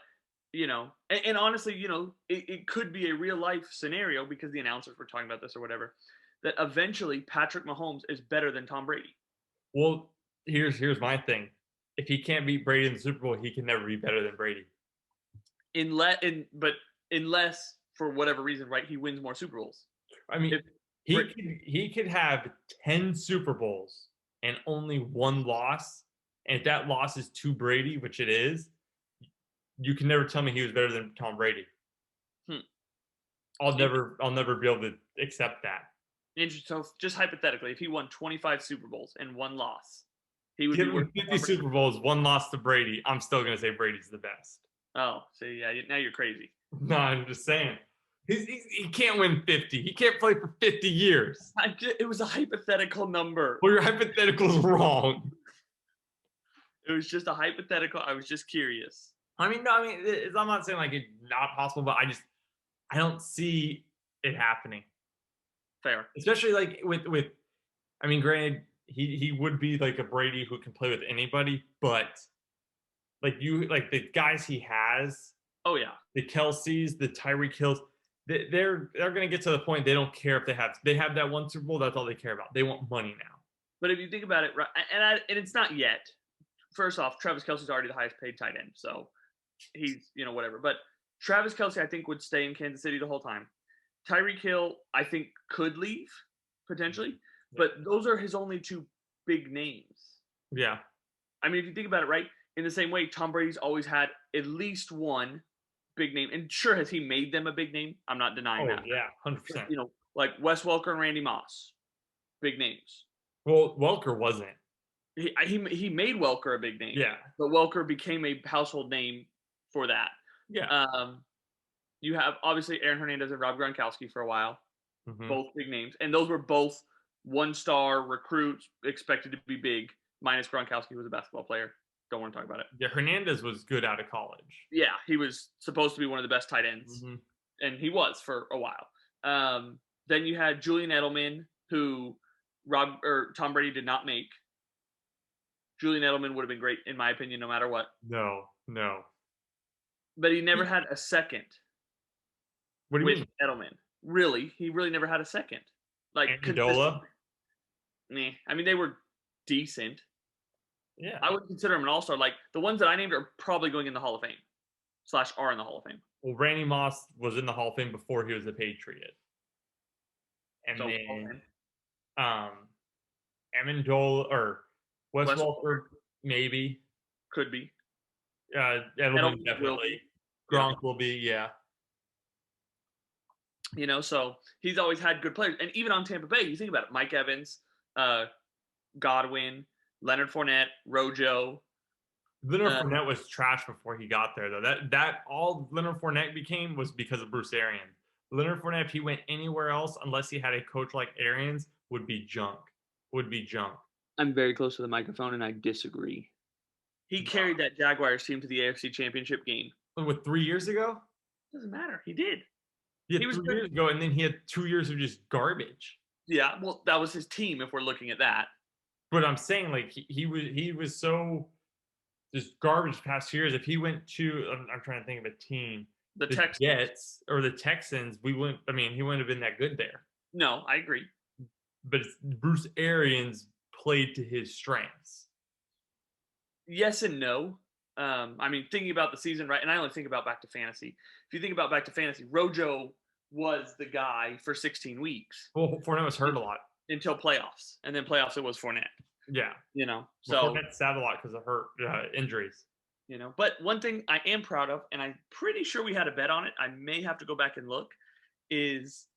and honestly, it could be a real life scenario because the announcers were talking about this or whatever, that eventually Patrick Mahomes is better than Tom Brady. Well, here's my thing. If he can't beat Brady in the Super Bowl, he can never be better than Brady. Unless for whatever reason, right, he wins more Super Bowls. I mean, he could have 10 Super Bowls and only one loss, and if that loss is to Brady, which it is, you can never tell me he was better than Tom Brady. I'll never be able to accept that. So just hypothetically, if he won 25 Super Bowls and one loss, he would Give be him 50 Super Bowls, one loss to Brady. I'm still gonna say Brady's the best. Oh, so yeah, now you're crazy. No, I'm just saying. He can't win 50. He can't play for 50 years. It was a hypothetical number. Well, your hypothetical is wrong. It was just a hypothetical. I was just curious. I mean, no, I'm not saying like it's not possible, but I don't see it happening. Fair. Especially like with I mean, granted, he would be like a Brady who can play with anybody, but like the guys he has. Oh yeah. The Kelseys, the Tyreek Hills, they're gonna get to the point they don't care if they have that one Super Bowl. That's all they care about. They want money now. But if you think about it, right, and it's not yet. First off, Travis Kelce's already the highest paid tight end, so he's whatever. But Travis Kelce, I think, would stay in Kansas City the whole time. Tyreek Hill, I think, could leave potentially, but those are his only two big names. Yeah. I mean, if you think about it, right, in the same way, Tom Brady's always had at least one big name. And sure, has he made them a big name? I'm not denying that. Yeah, 100%. You know, like Wes Welker and Randy Moss, big names. Well, Welker wasn't. He made Welker a big name. Yeah. But Welker became a household name for that. Yeah. You have obviously Aaron Hernandez and Rob Gronkowski for a while, both big names, and those were both one-star recruits expected to be big. Minus Gronkowski was a basketball player. Don't want to talk about it. Yeah, Hernandez was good out of college. Yeah, he was supposed to be one of the best tight ends, and he was for a while. Then you had Julian Edelman, who Tom Brady did not make. Julian Edelman would have been great, in my opinion, no matter what. No. But he never had a second. What do you mean? Edelman. Really, he really never had a second. Like Amendola? I mean, they were decent. Yeah. I would consider him an all-star. Like, the ones that I named are probably going in the Hall of Fame. / are in the Hall of Fame. Well, Randy Moss was in the Hall of Fame before he was a Patriot. And so, then Amendola or Wes Welker, maybe. Could be. Edelman definitely. Gronk will be, yeah. You know, so he's always had good players. And even on Tampa Bay, you think about it, Mike Evans, Godwin, Leonard Fournette, Rojo. Leonard Fournette was trash before he got there, though. That all Leonard Fournette became was because of Bruce Arians. Leonard Fournette, if he went anywhere else, unless he had a coach like Arians, would be junk. I'm very close to the microphone, and I disagree. He carried that Jaguars team to the AFC Championship game. What, 3 years ago? Doesn't matter. He did. He was 3 years ago, and then he had 2 years of just garbage. Yeah, well, that was his team, if we're looking at that. But I'm saying, like, he was so just garbage past years. If he went to, I'm trying to think of a team. The Texans. Jets or the Texans, he wouldn't have been that good there. No, I agree. But Bruce Arians played to his strengths. Yes and no. I mean, thinking about the season, right? And I only think about back to fantasy. If you think about back to fantasy, Rojo was the guy for 16 weeks. Well, Fournette was hurt a lot. Until playoffs. And then playoffs, it was Fournette. Yeah. You know, so Fournette sat a lot because of hurt injuries. You know, but one thing I am proud of, and I'm pretty sure we had a bet on it, I may have to go back and look, is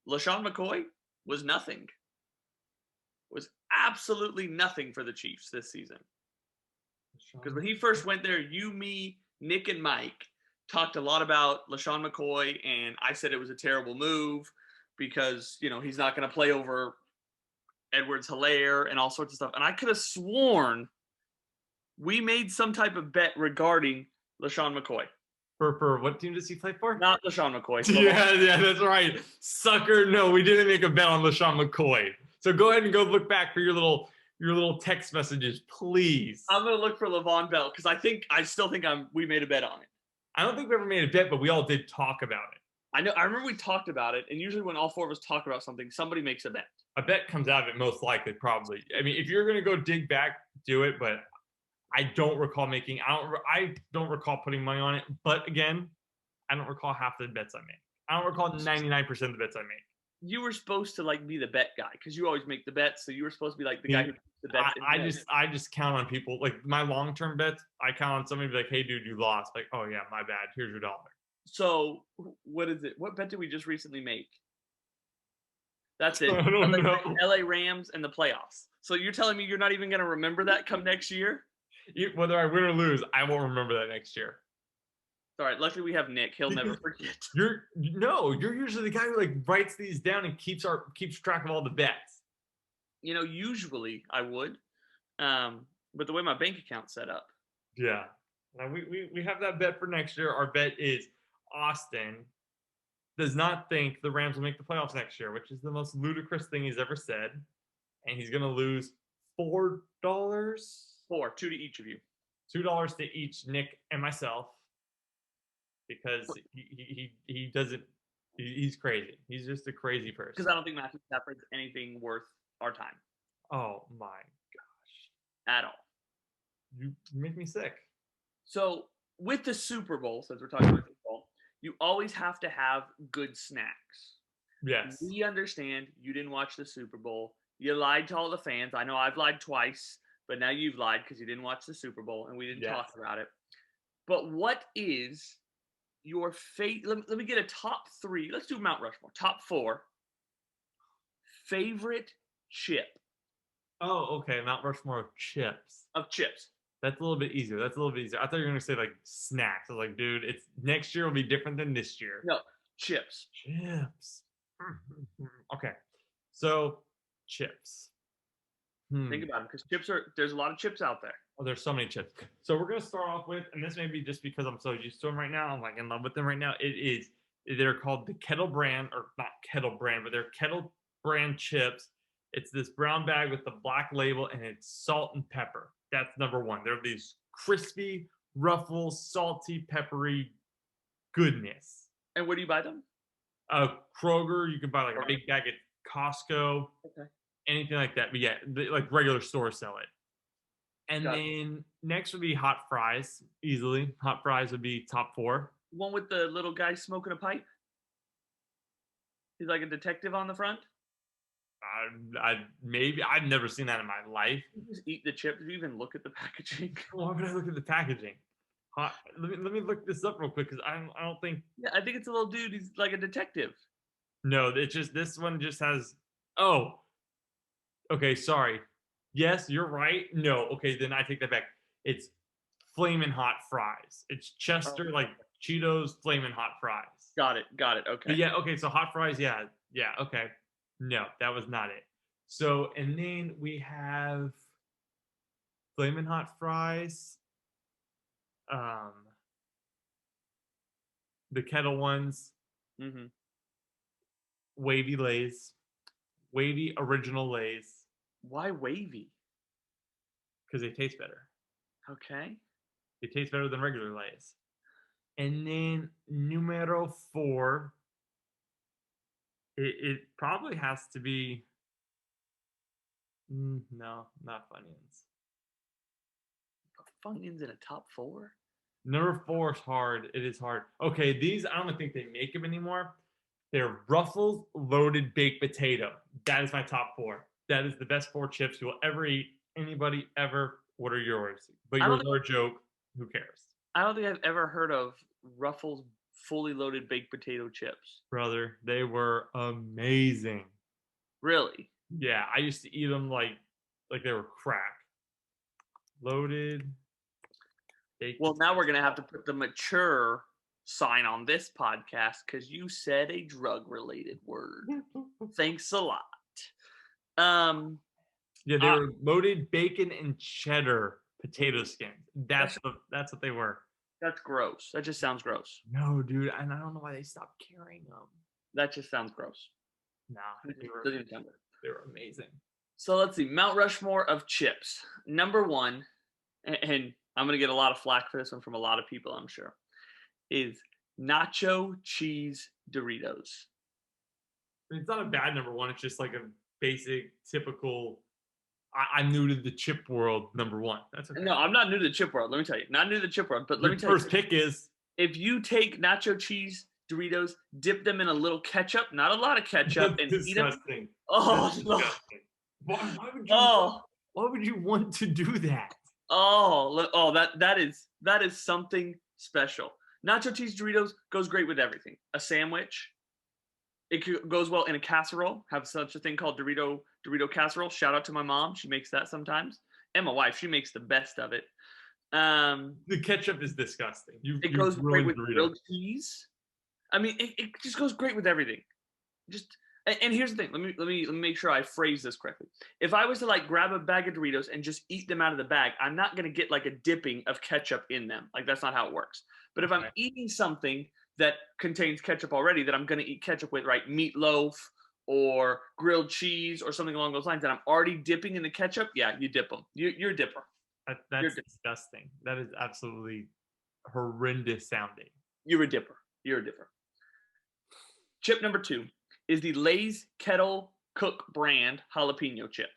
LaShawn McCoy was nothing. Was absolutely nothing for the Chiefs this season. Because when he first went there, you, me, Nick, and Mike talked a lot about LaShawn McCoy, and I said it was a terrible move because, you know, he's not going to play over Edwards-Helaire and all sorts of stuff. And I could have sworn we made some type of bet regarding LaShawn McCoy. For what team does he play for? Not LaShawn McCoy. Yeah, that's right. Sucker, no, we didn't make a bet on LaShawn McCoy. So go ahead and go look back for your little text messages, please. I'm gonna look for Le'Veon Bell because I still think we made a bet on it. I don't think we ever made a bet, but we all did talk about it. I know. I remember we talked about it, and usually when all four of us talk about something, somebody makes a bet. A bet comes out of it most likely, probably. I mean, if you're gonna go dig back, do it. But I don't recall I don't recall putting money on it. But again, I don't recall half the bets I made. I don't recall 99% of the bets I made. You were supposed to be the bet guy because you always make the bets. So you were supposed to be like the guy who makes the bets. I just count on people like my long-term bets. I count on somebody to be like, "Hey, dude, you lost." Like, "Oh yeah, my bad. Here's your $1." So what is it? What bet did we just recently make? That's it. I don't know. LA Rams and the playoffs. So you're telling me you're not even going to remember that come next year? Whether I win or lose, I won't remember that next year. All right. Luckily, we have Nick. He'll never forget. You're usually the guy who writes these down and keeps track of all the bets. You know, usually I would, but the way my bank account's set up. Yeah. Now we have that bet for next year. Our bet is Austin does not think the Rams will make the playoffs next year, which is the most ludicrous thing he's ever said, and he's gonna lose $4. $2 to each of you. $2 to each, Nick and myself. Because he doesn't, he's crazy. He's just a crazy person. Because I don't think Matthew Stafford's anything worth our time. Oh my gosh. At all. You make me sick. So with the Super Bowl, since we're talking about Super Bowl, you always have to have good snacks. Yes. We understand you didn't watch the Super Bowl. You lied to all the fans. I know I've lied twice, but now you've lied because you didn't watch the Super Bowl and we didn't talk Yes. about it. But what is your let me get a top 3. Let's do Mount Rushmore. Top 4 favorite chip Oh, okay. Mount Rushmore of chips. of chips. That's a little bit easier. That's a little bit easier. I thought you were gonna say like snacks. I was like, dude, it's next year will be different than this year. No, chips. Chips. Okay. So chips. Think about them because chips there's a lot of chips out there. Oh, there's so many chips. So we're gonna start off with, and this may be just because I'm so used to them right now. I'm like in love with them right now. They're called the Kettle brand, or not Kettle brand, but they're Kettle brand chips. It's this brown bag with the black label, and it's salt and pepper. That's number one. They're these crispy, ruffles, salty, peppery goodness. And where do you buy them? Kroger, you can buy like a big bag at Costco, Okay. anything like that. But yeah, like regular stores sell it. And Got it. then next would be hot fries, easily. Hot fries would be top 4. One with the little guy smoking a pipe. He's like a detective on the front. I've never seen that in my life. You just eat the chip. Did you even look at the packaging? Why would I look at the packaging? Let me look this up real quick because I don't think. Yeah, I think it's a little dude. He's like a detective. No, it's just this one just has. Oh, okay. Sorry. Yes, you're right. No, okay, then I take that back. It's flaming hot fries. It's Chester like Cheetos flaming hot fries. Got it. Okay. But yeah, okay, so hot fries, yeah, okay. No, that was not it. So, and then we have flaming hot fries, the kettle ones, Mm-hmm. wavy Lays, wavy original Lays, Why wavy? because they taste better. Okay. They taste better than regular Lays. And then numero 4, it probably has to be. No, not Funyuns. Funyuns in a top 4? Number 4 is hard. It is hard. Okay, these I don't think they make them anymore. They're Ruffles loaded baked potato. That is my top 4. That is the best 4 chips you will ever eat. Anybody ever? What are yours? But yours are a joke. Who cares? I don't think I've ever heard of Ruffles fully loaded baked potato chips. Brother, they were amazing. Really? Yeah, I used to eat them like they were crack. Loaded. Well, now we're gonna have to put the mature sign on this podcast because you said a drug-related word. Thanks a lot. Yeah, they were loaded bacon and cheddar potato skins. That's what they were. That's gross. That just sounds gross. No, dude, and I don't know why they stopped carrying them. That just sounds gross. No, they were amazing. So let's see. Mount Rushmore of chips. Number 1, and I'm gonna get a lot of flack for this one from a lot of people, I'm sure, is nacho cheese Doritos. It's not a bad number 1. It's just like a basic, typical. I'm new to the chip world. Number 1. That's okay. No, I'm not new to the chip world. Let me tell you, not new to the chip world. But let me tell you, first pick is if you take nacho cheese Doritos, dip them in a little ketchup, not a lot of ketchup, and disgusting. Eat them. Oh no! Why would you want to do that? That is something special. Nacho cheese Doritos goes great with everything. A sandwich. It goes well in a casserole. Have such a thing called Dorito casserole. Shout out to my mom. She makes that sometimes. And my wife. She makes the best of it. The ketchup is disgusting. It goes great with grilled cheese. I mean, it just goes great with everything. And here's the thing. Let me make sure I phrase this correctly. If I was to like grab a bag of Doritos and just eat them out of the bag, I'm not gonna get like a dipping of ketchup in them. Like that's not how it works. But if I'm eating something that contains ketchup already, that I'm gonna eat ketchup with, right? Meatloaf or grilled cheese or something along those lines, that I'm already dipping in the ketchup. Yeah, you dip them. You're a dipper. That's disgusting. That is absolutely horrendous sounding. You're a dipper. Chip number 2 is the Lay's Kettle Cook brand jalapeno chip.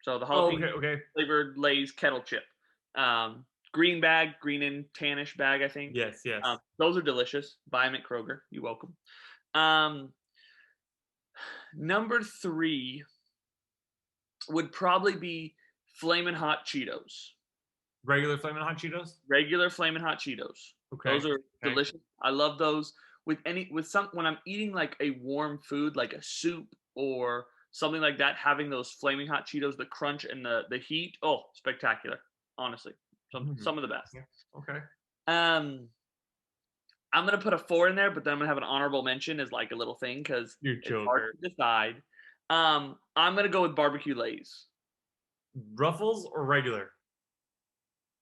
So the jalapeno flavored Lay's Kettle chip. green bag, green and tannish bag, I think. Yes, yes. Those are delicious. Buy them at Kroger. You're welcome. Number 3 would probably be Flamin' Hot Cheetos. Regular Flamin' Hot Cheetos? Regular Flamin' Hot Cheetos. Okay. Those are delicious. I love those. When I'm eating like a warm food, like a soup or something like that, having those Flaming Hot Cheetos, the crunch and the heat, oh, spectacular. Honestly, some of the best. Yeah. Okay. I'm gonna put a 4 in there, but then I'm gonna have an honorable mention as like a little thing because it's hard to decide. I'm gonna go with barbecue Lays. Ruffles or regular?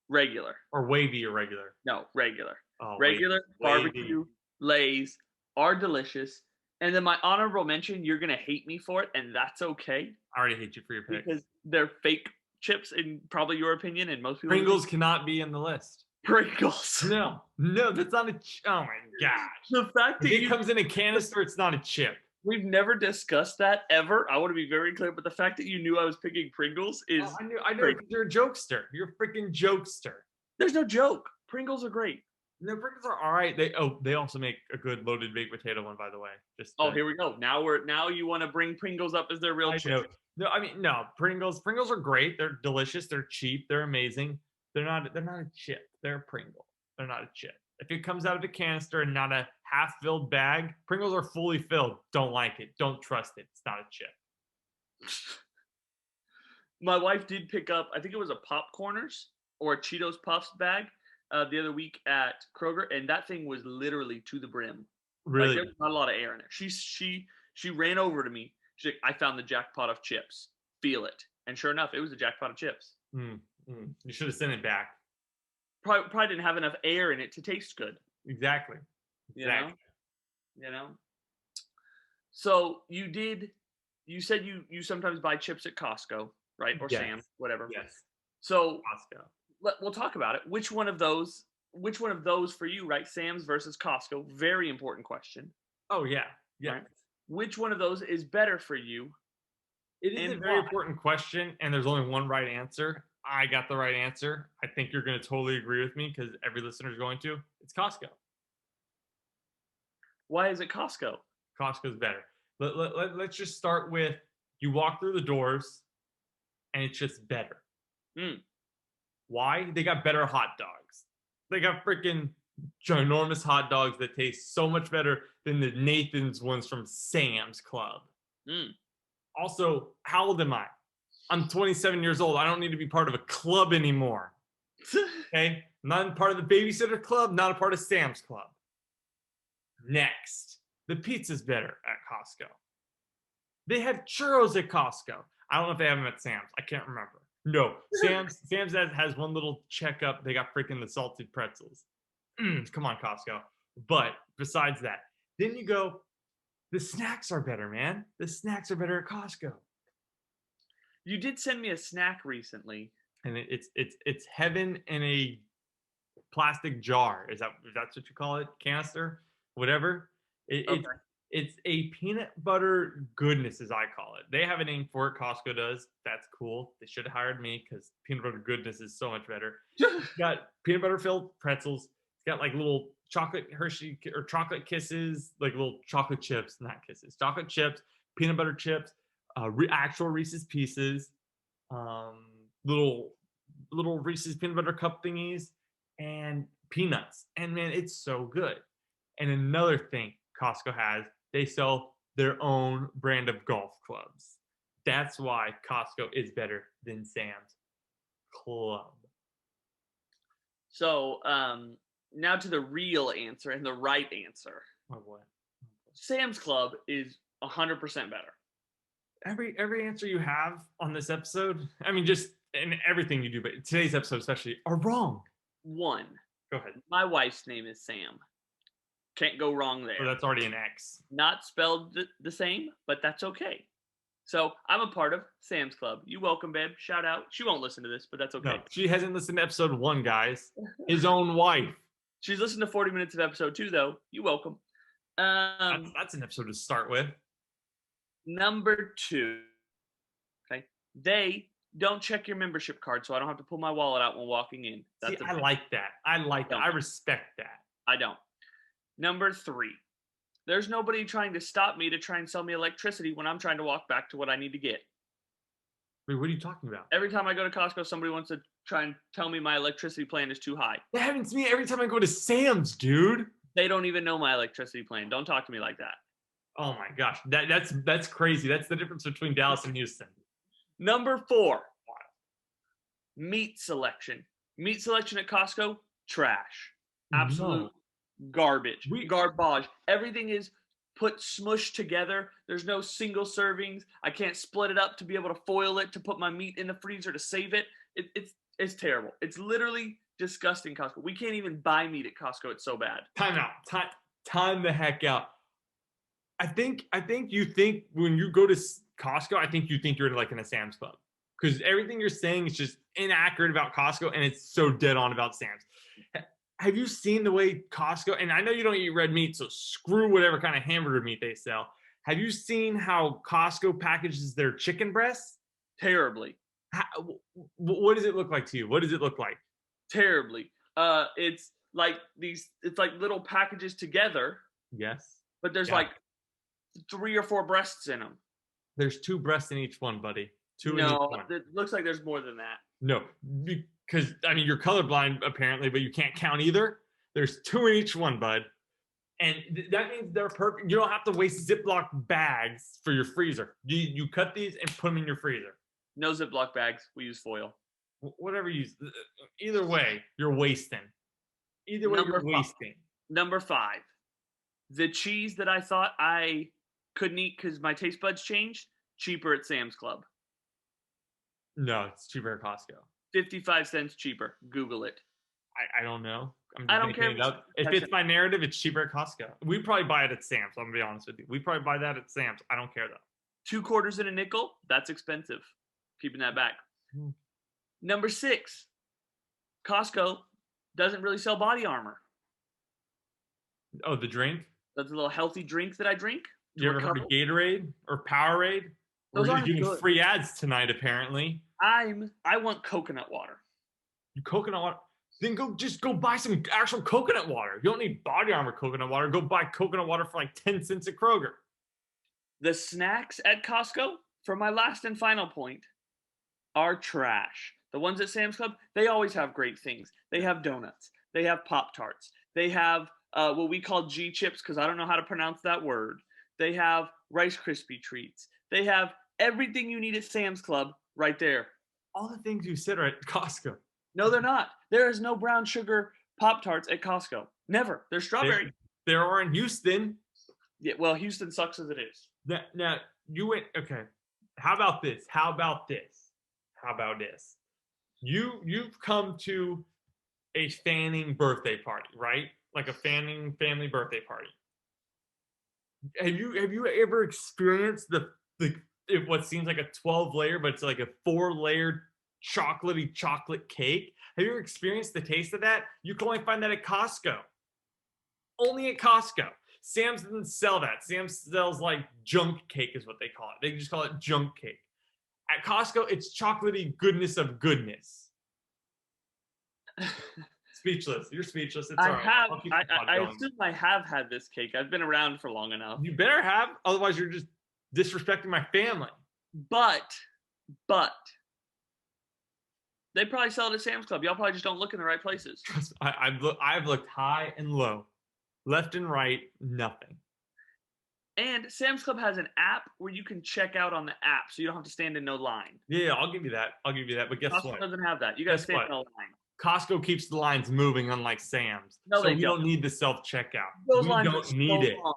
Regular. Or wavy or regular? No, regular. Oh, Regular wavy. barbecue Lays are delicious. And then my honorable mention, you're gonna hate me for it, and that's okay. I already hate you for your pick. Because they're fake chips in probably your opinion, and most people. Pringles cannot be in the list. Pringles. No, that's not a. Oh my gosh. The fact that it comes in a canister, it's not a chip. We've never discussed that ever. I want to be very clear, but the fact that you knew I was picking Pringles is. Oh, I know. You're a jokester. You're a freaking jokester. There's no joke. Pringles are great. No, Pringles are all right. They also make a good loaded baked potato one, by the way. Here we go. Now you want to bring Pringles up as their real chip. No, I mean no. Pringles are great. They're delicious. They're cheap. They're amazing. They're not a chip. They're a Pringle. They're not a chip. If it comes out of a canister and not a half-filled bag, Pringles are fully filled. Don't like it. Don't trust it. It's not a chip. My wife did pick up, I think it was a Popcorners or a Cheetos Puffs bag the other week at Kroger, and that thing was literally to the brim. Really? Like, there was not a lot of air in it. She ran over to me. She's like, I found the jackpot of chips. Feel it. And sure enough, it was a jackpot of chips. You should have sent it back. Probably didn't have enough air in it to taste good. Exactly. You know? So you said you sometimes buy chips at Costco, right? Or Sam's, whatever. Yes. So Costco. We'll talk about it. Which one of those for you, right? Sam's versus Costco. Very important question. Oh yeah. Yeah. Right? Which one of those is better for you? It is a very important question, and there's only one right answer. I got the right answer. I think you're going to totally agree with me because every listener is going to. It's Costco. Why is it Costco? Costco's better. Let's just start with you walk through the doors, and it's just better. Why? They got better hot dogs. They got freaking ginormous hot dogs that taste so much better than the Nathan's ones from Sam's Club. Also, how old am I? I'm 27 years old. I don't need to be part of a club anymore. Okay? Not part of the babysitter club, not a part of Sam's Club. Next, the pizza's better at Costco. They have churros at Costco. I don't know if they have them at Sam's. I can't remember. No, Sam's has one little checkup. They got freaking the salted pretzels. Come on, Costco. But besides that, then you go, the snacks are better, man. The snacks are better at Costco. You did send me a snack recently, and it's heaven in a plastic jar. That's what you call it? Canister, whatever. It's a peanut butter goodness, as I call it. They have a name for it. Costco does. That's cool. They should have hired me because peanut butter goodness is so much better. It's got peanut butter filled pretzels. It's got like little chocolate Hershey or chocolate kisses, like little chocolate chips, not kisses, chocolate chips, peanut butter chips, actual Reese's Pieces, little Reese's peanut butter cup thingies, and peanuts. And man, it's so good. And another thing Costco has, they sell their own brand of golf clubs. That's why Costco is better than Sam's Club. So now to the real answer and the right answer. Oh boy. Sam's Club is 100% better. Every answer you have on this episode, I mean, just in everything you do, but today's episode especially, are wrong. One. Go ahead. My wife's name is Sam. Can't go wrong there. So that's already an X. Not spelled the same, but that's okay. So I'm a part of Sam's Club. You welcome, babe. Shout out. She won't listen to this, but that's okay. No, she hasn't listened to episode 1, guys. His own wife. She's listened to 40 minutes of episode 2, though. You welcome. That's an episode to start with. Number 2. Okay. They Don't check your membership card, so I don't have to pull my wallet out when walking in. See, That's a I big. like that. I like that. Don't. I respect that. I don't. Number 3. There's nobody trying to stop me to try and sell me electricity when I'm trying to walk back to what I need to get. Wait, what are you talking about? Every time I go to Costco, somebody wants to try and tell me my electricity plan is too high. That happens to me every time I go to Sam's, dude. They don't even know my electricity plan. Don't talk to me like that. Oh my gosh, that's crazy. That's the difference between Dallas and Houston. Number 4, meat selection. Meat selection at Costco, trash. Absolute garbage. Garbage. Everything is put smushed together. There's no single servings. I can't split it up to be able to foil it to put my meat in the freezer to save it. It's terrible. It's literally disgusting, Costco. We can't even buy meat at Costco. It's so bad. Time out. Time the heck out. I think you think when you go to Costco, I think you think you're like in a Sam's Club because everything you're saying is just inaccurate about Costco and it's so dead on about Sam's. Have you seen the way Costco, and I know you don't eat red meat, so screw whatever kind of hamburger meat they sell. Have you seen how Costco packages their chicken breasts? Terribly. What does it look like to you? What does it look like? Terribly. It's like little packages together. Yes. But there's like 3 or 4 breasts in them. There's 2 breasts in each one, buddy. 2 in each one. No, it looks like there's more than that. No, because I mean you're colorblind apparently, but you can't count either. There's 2 in each one, bud, and that means they're perfect. You don't have to waste Ziploc bags for your freezer. You cut these and put them in your freezer. No Ziploc bags. We use foil. Whatever you use. Either way, you're wasting. Either way, you're wasting. Number 5, the cheese that I thought I couldn't eat because my taste buds changed. Cheaper at Sam's Club. No, it's cheaper at Costco. 55 cents cheaper. Google it. I don't know. I don't care. If it's my narrative, it's cheaper at Costco. We probably buy it at Sam's. I'm gonna be honest with you. We probably buy that at Sam's. I don't care though. 2 quarters and a nickel. That's expensive. Keeping that back. Number 6, Costco doesn't really sell body armor. Oh, the drink? That's a little healthy drink that I drink. You ever heard of Gatorade or Powerade? Those We're aren't doing good. free ads tonight, apparently. I want coconut water. Coconut water? Then go buy some actual coconut water. You don't need Body Armor coconut water. Go buy coconut water for like 10 cents at Kroger. The snacks at Costco, for my last and final point, are trash. The ones at Sam's Club, they always have great things. They have donuts. They have Pop-Tarts. They have what we call G-chips because I don't know how to pronounce that word. They have Rice Krispie treats. They have everything you need at Sam's Club right there. All the things you said are at Costco. No, they're not. There is no brown sugar Pop-Tarts at Costco. Never. They're strawberry. There are in Houston. Yeah, well, Houston sucks as it is. Now, you went, okay. How about this? You've come to a Fanning birthday party, right? Like a Fanning family birthday party. Have you ever experienced the what seems like a 12-layer, but it's like a 4-layered chocolatey chocolate cake? Have you ever experienced the taste of that? You can only find that at Costco. Only at Costco. Sam's doesn't sell that. Sam's sells like junk cake is what they call it. They just call it junk cake. At Costco, it's chocolatey goodness of goodness. Speechless. You're speechless. It's all right. I assume I have had this cake. I've been around for long enough. You better have, otherwise you're just disrespecting my family. But they probably sell it at Sam's Club. Y'all probably just don't look in the right places. I've looked high and low, left and right, nothing. And Sam's Club has an app where you can check out on the app, so you don't have to stand in no line. Yeah, I'll give you that. But guess Costco what? doesn't have that. You got to stand in a line. Costco keeps the lines moving, unlike Sam's. No, so we don't need the self-checkout. Those we lines don't are need so it. long.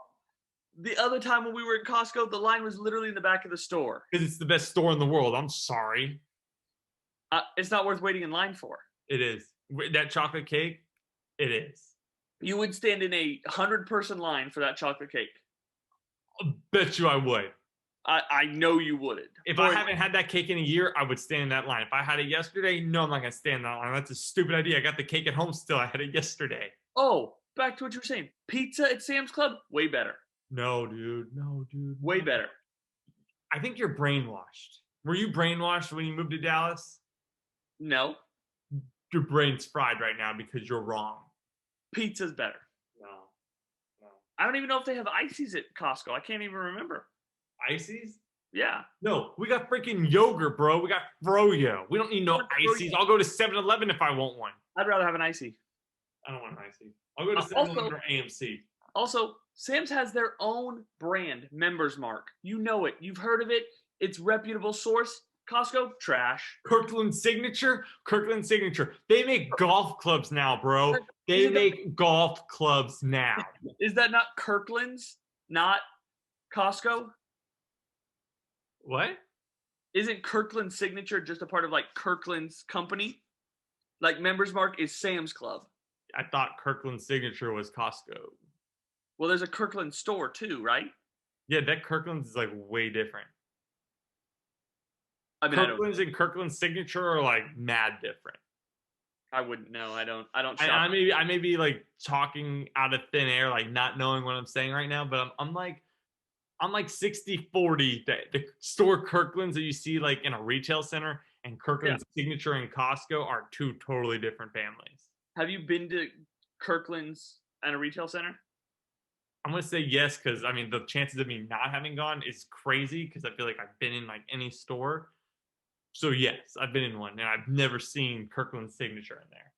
The other time when we were at Costco, the line was literally in the back of the store. Because it's the best store in the world. I'm sorry. It's not worth waiting in line for. It is. That chocolate cake, it is. You would stand in a 100-person line for that chocolate cake. I bet you I would. I know you wouldn't. If I haven't had that cake in a year, I would stand in that line. If I had it yesterday, no, I'm not going to stand in that line. That's a stupid idea. I got the cake at home still. I had it yesterday. Oh, back to what you were saying. Pizza at Sam's Club, way better. No, dude. Way better. I think you're brainwashed. Were you brainwashed when you moved to Dallas? No, Your brain's fried right now because you're wrong. pizza's better. No, no. I don't even know if they have ices at Costco. I can't even remember. Ices? Yeah. No, we got freaking yogurt, bro. We got froyo. We don't need no ices. I'll go to 7-Eleven if I want one. I'd rather have an icy. I don't want an icy. I'll go to 7-Eleven Also, or AMC. Also, Sam's has their own brand, Members Mark. You know it. You've heard of it. It's reputable source. Costco, trash. Kirkland Signature? Kirkland Signature. They make golf clubs now, bro. They Isn't that- make golf clubs now. Is that not Kirkland's, not Costco? What? Isn't Kirkland Signature just a part of like Kirkland's company? Like Members Mark is Sam's Club. I thought Kirkland Signature was Costco. Well, there's a Kirkland store too, right? Yeah, that Kirkland's is like way different. I mean, Kirkland's and Kirkland Signature are like mad different. I wouldn't know. I don't shop. I may be like talking out of thin air, like not knowing what I'm saying right now, but I'm like 60-40. The store Kirkland's that you see like in a retail center and Kirkland's Signature and Costco are two totally different families. Have you been to Kirkland's at a retail center? I'm gonna say yes because I mean the chances of me not having gone is crazy because I feel like I've been in like any store. So yes, I've been in one and I've never seen Kirkland's Signature in there.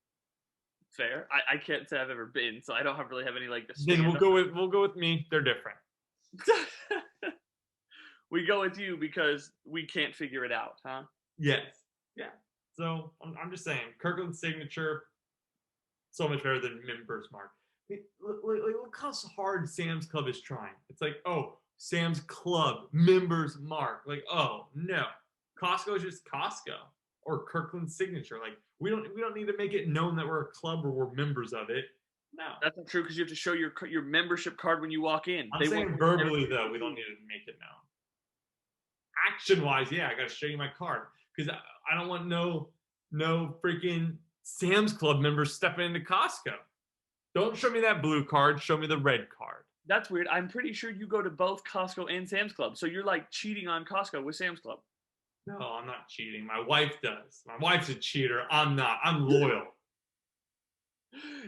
Fair. I can't say I've ever been, so I don't really have any like. Then we'll go with me. They're different. We go with you because we can't figure it out, huh? Yes. Yeah. So I'm just saying, Kirkland's Signature, so much better than Members Mark. Look how hard Sam's Club is trying. It's like, oh, Sam's Club, Members Mark. Like, oh no, Costco is just Costco or Kirkland's Signature. Like, we don't need to make it known that we're a club or we're members of it. No, that's not true because you have to show your membership card when you walk in. I'm saying verbally though, we don't need to make it known. Action wise, yeah, I got to show you my card because I don't want no freaking Sam's Club members stepping into Costco. Don't show me that blue card. Show me the red card. That's weird. I'm pretty sure you go to both Costco and Sam's Club, so you're like cheating on Costco with Sam's Club. No, I'm not cheating. My wife does. My wife's a cheater. I'm not. I'm loyal.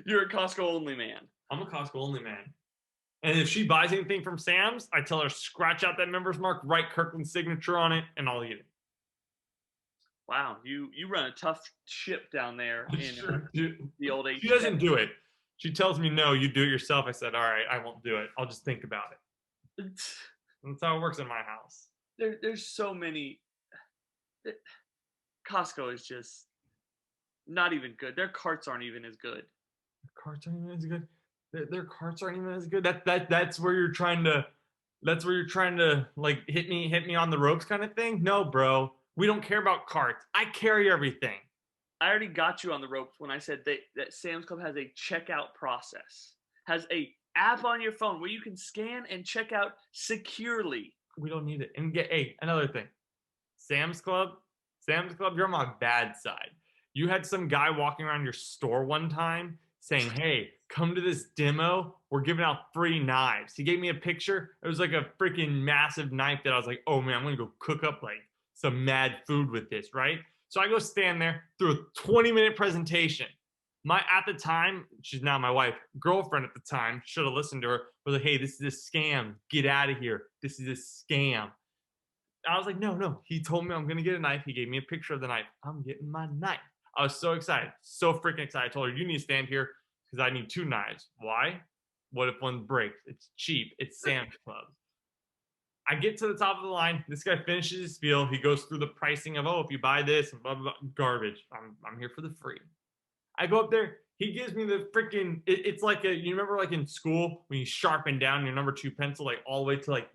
You're a Costco only man. I'm a Costco only man. And if she buys anything from Sam's, I tell her scratch out that Members Mark, write Kirkland's Signature on it, and I'll eat it. Wow, you run a tough ship down there in the old age. She doesn't do it. She tells me, no, you do it yourself. I said, all right, I won't do it. I'll just think about it. That's how it works in my house. There's so many. Costco is just not even good. Their carts aren't even as good. Their carts aren't even as good. Their carts aren't even as good. That's where you're trying to. That's where you're trying to like hit me on the ropes kind of thing. No, bro, we don't care about carts. I carry everything. I already got you on the ropes when I said that Sam's Club has a checkout process, has a app on your phone where you can scan and check out securely. We don't need it. And another thing, Sam's Club, you're on my bad side. You had some guy walking around your store one time saying, hey, come to this demo. We're giving out free knives. He gave me a picture. It was like a freaking massive knife that I was like, oh man, I'm going to go cook up like some mad food with this, right? So I go stand there through a 20-minute presentation. At the time, she's now my wife, girlfriend at the time, should have listened to her, was like, hey, this is a scam. Get out of here. This is a scam. I was like, no. He told me I'm going to get a knife. He gave me a picture of the knife. I'm getting my knife. I was so excited. So freaking excited. I told her, you need to stand here because I need 2 knives. Why? What if one breaks? It's cheap. It's Sam's Club. I get to the top of the line. This guy finishes his spiel. He goes through the pricing of, if you buy this, and blah, blah, blah, garbage. I'm here for the free. I go up there. He gives me the freaking, it's like you remember like in school when you sharpen down your number 2 pencil, like all the way to like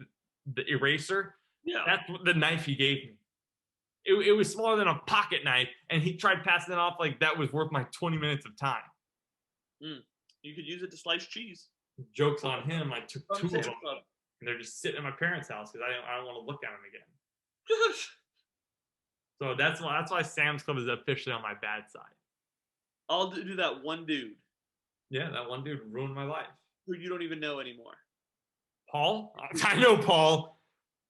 the eraser? Yeah. That's the knife he gave me. It was smaller than a pocket knife, and he tried passing it off like that was worth my 20 minutes of time. You could use it to slice cheese. Joke's on him. I took 2 of them. Club. And they're just sitting at my parents' house because I don't want to look at them again. So that's why Sam's Club is officially on my bad side. I'll do that one dude. Yeah, that one dude ruined my life. Who you don't even know anymore. Paul? I know Paul.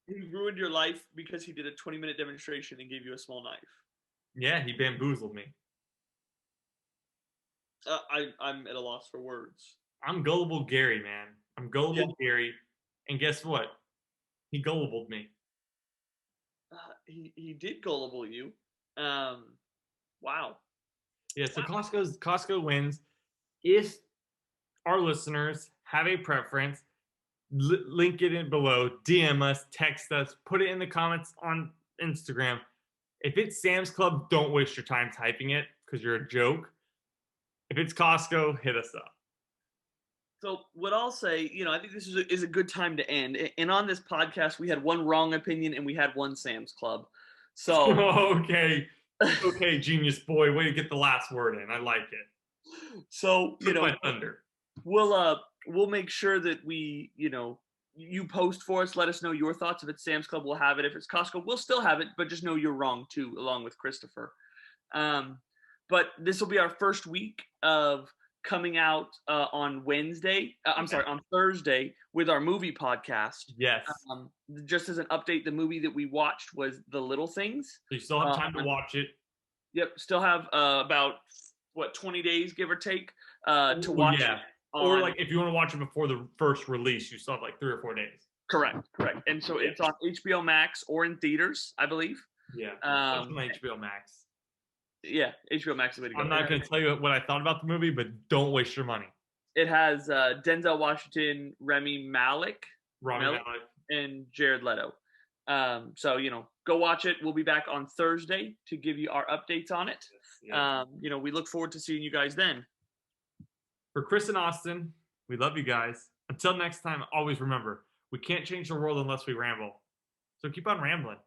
He ruined your life because he did a 20-minute demonstration and gave you a small knife. Yeah, he bamboozled me. I'm at a loss for words. I'm gullible Gary, man. I'm Yeah, gullible Gary. And guess what? He gullibled me. he did gullible you. Wow. Yeah, so Costco wins. If our listeners have a preference, link it in below, DM us, text us, put it in the comments on Instagram. If it's Sam's Club, don't waste your time typing it because you're a joke. If it's Costco, hit us up. So what I'll say, I think this is a good time to end. And on this podcast, we had one wrong opinion and we had one Sam's Club. So Okay. Okay, genius boy. Way to get the last word in. I like it. so Took my thunder. we'll make sure that you post for us. Let us know your thoughts. If it's Sam's Club, we'll have it. If it's Costco, we'll still have it. But just know you're wrong too, along with Christopher. But this will be our first week of coming out on Wednesday. I'm sorry, on Thursday with our movie podcast. Yes. Just as an update, the movie that we watched was The Little Things. So you still have time to watch it. Yep, still have about 20 days, give or take, to watch. Yeah. Or like if you want to watch it before the first release, you still have like 3 or 4 days. Correct. And so it's on HBO Max or in theaters, I believe. Yeah. On HBO Max. Yeah, HBO Max is the way to go. I'm not going to tell you what I thought about the movie, but don't waste your money. It has Denzel Washington, Rami Malek, Malek, and Jared Leto. So go watch it. We'll be back on Thursday to give you our updates on it. Yes. We look forward to seeing you guys then. For Chris and Austin, we love you guys. Until next time, always remember, we can't change the world unless we ramble. So keep on rambling.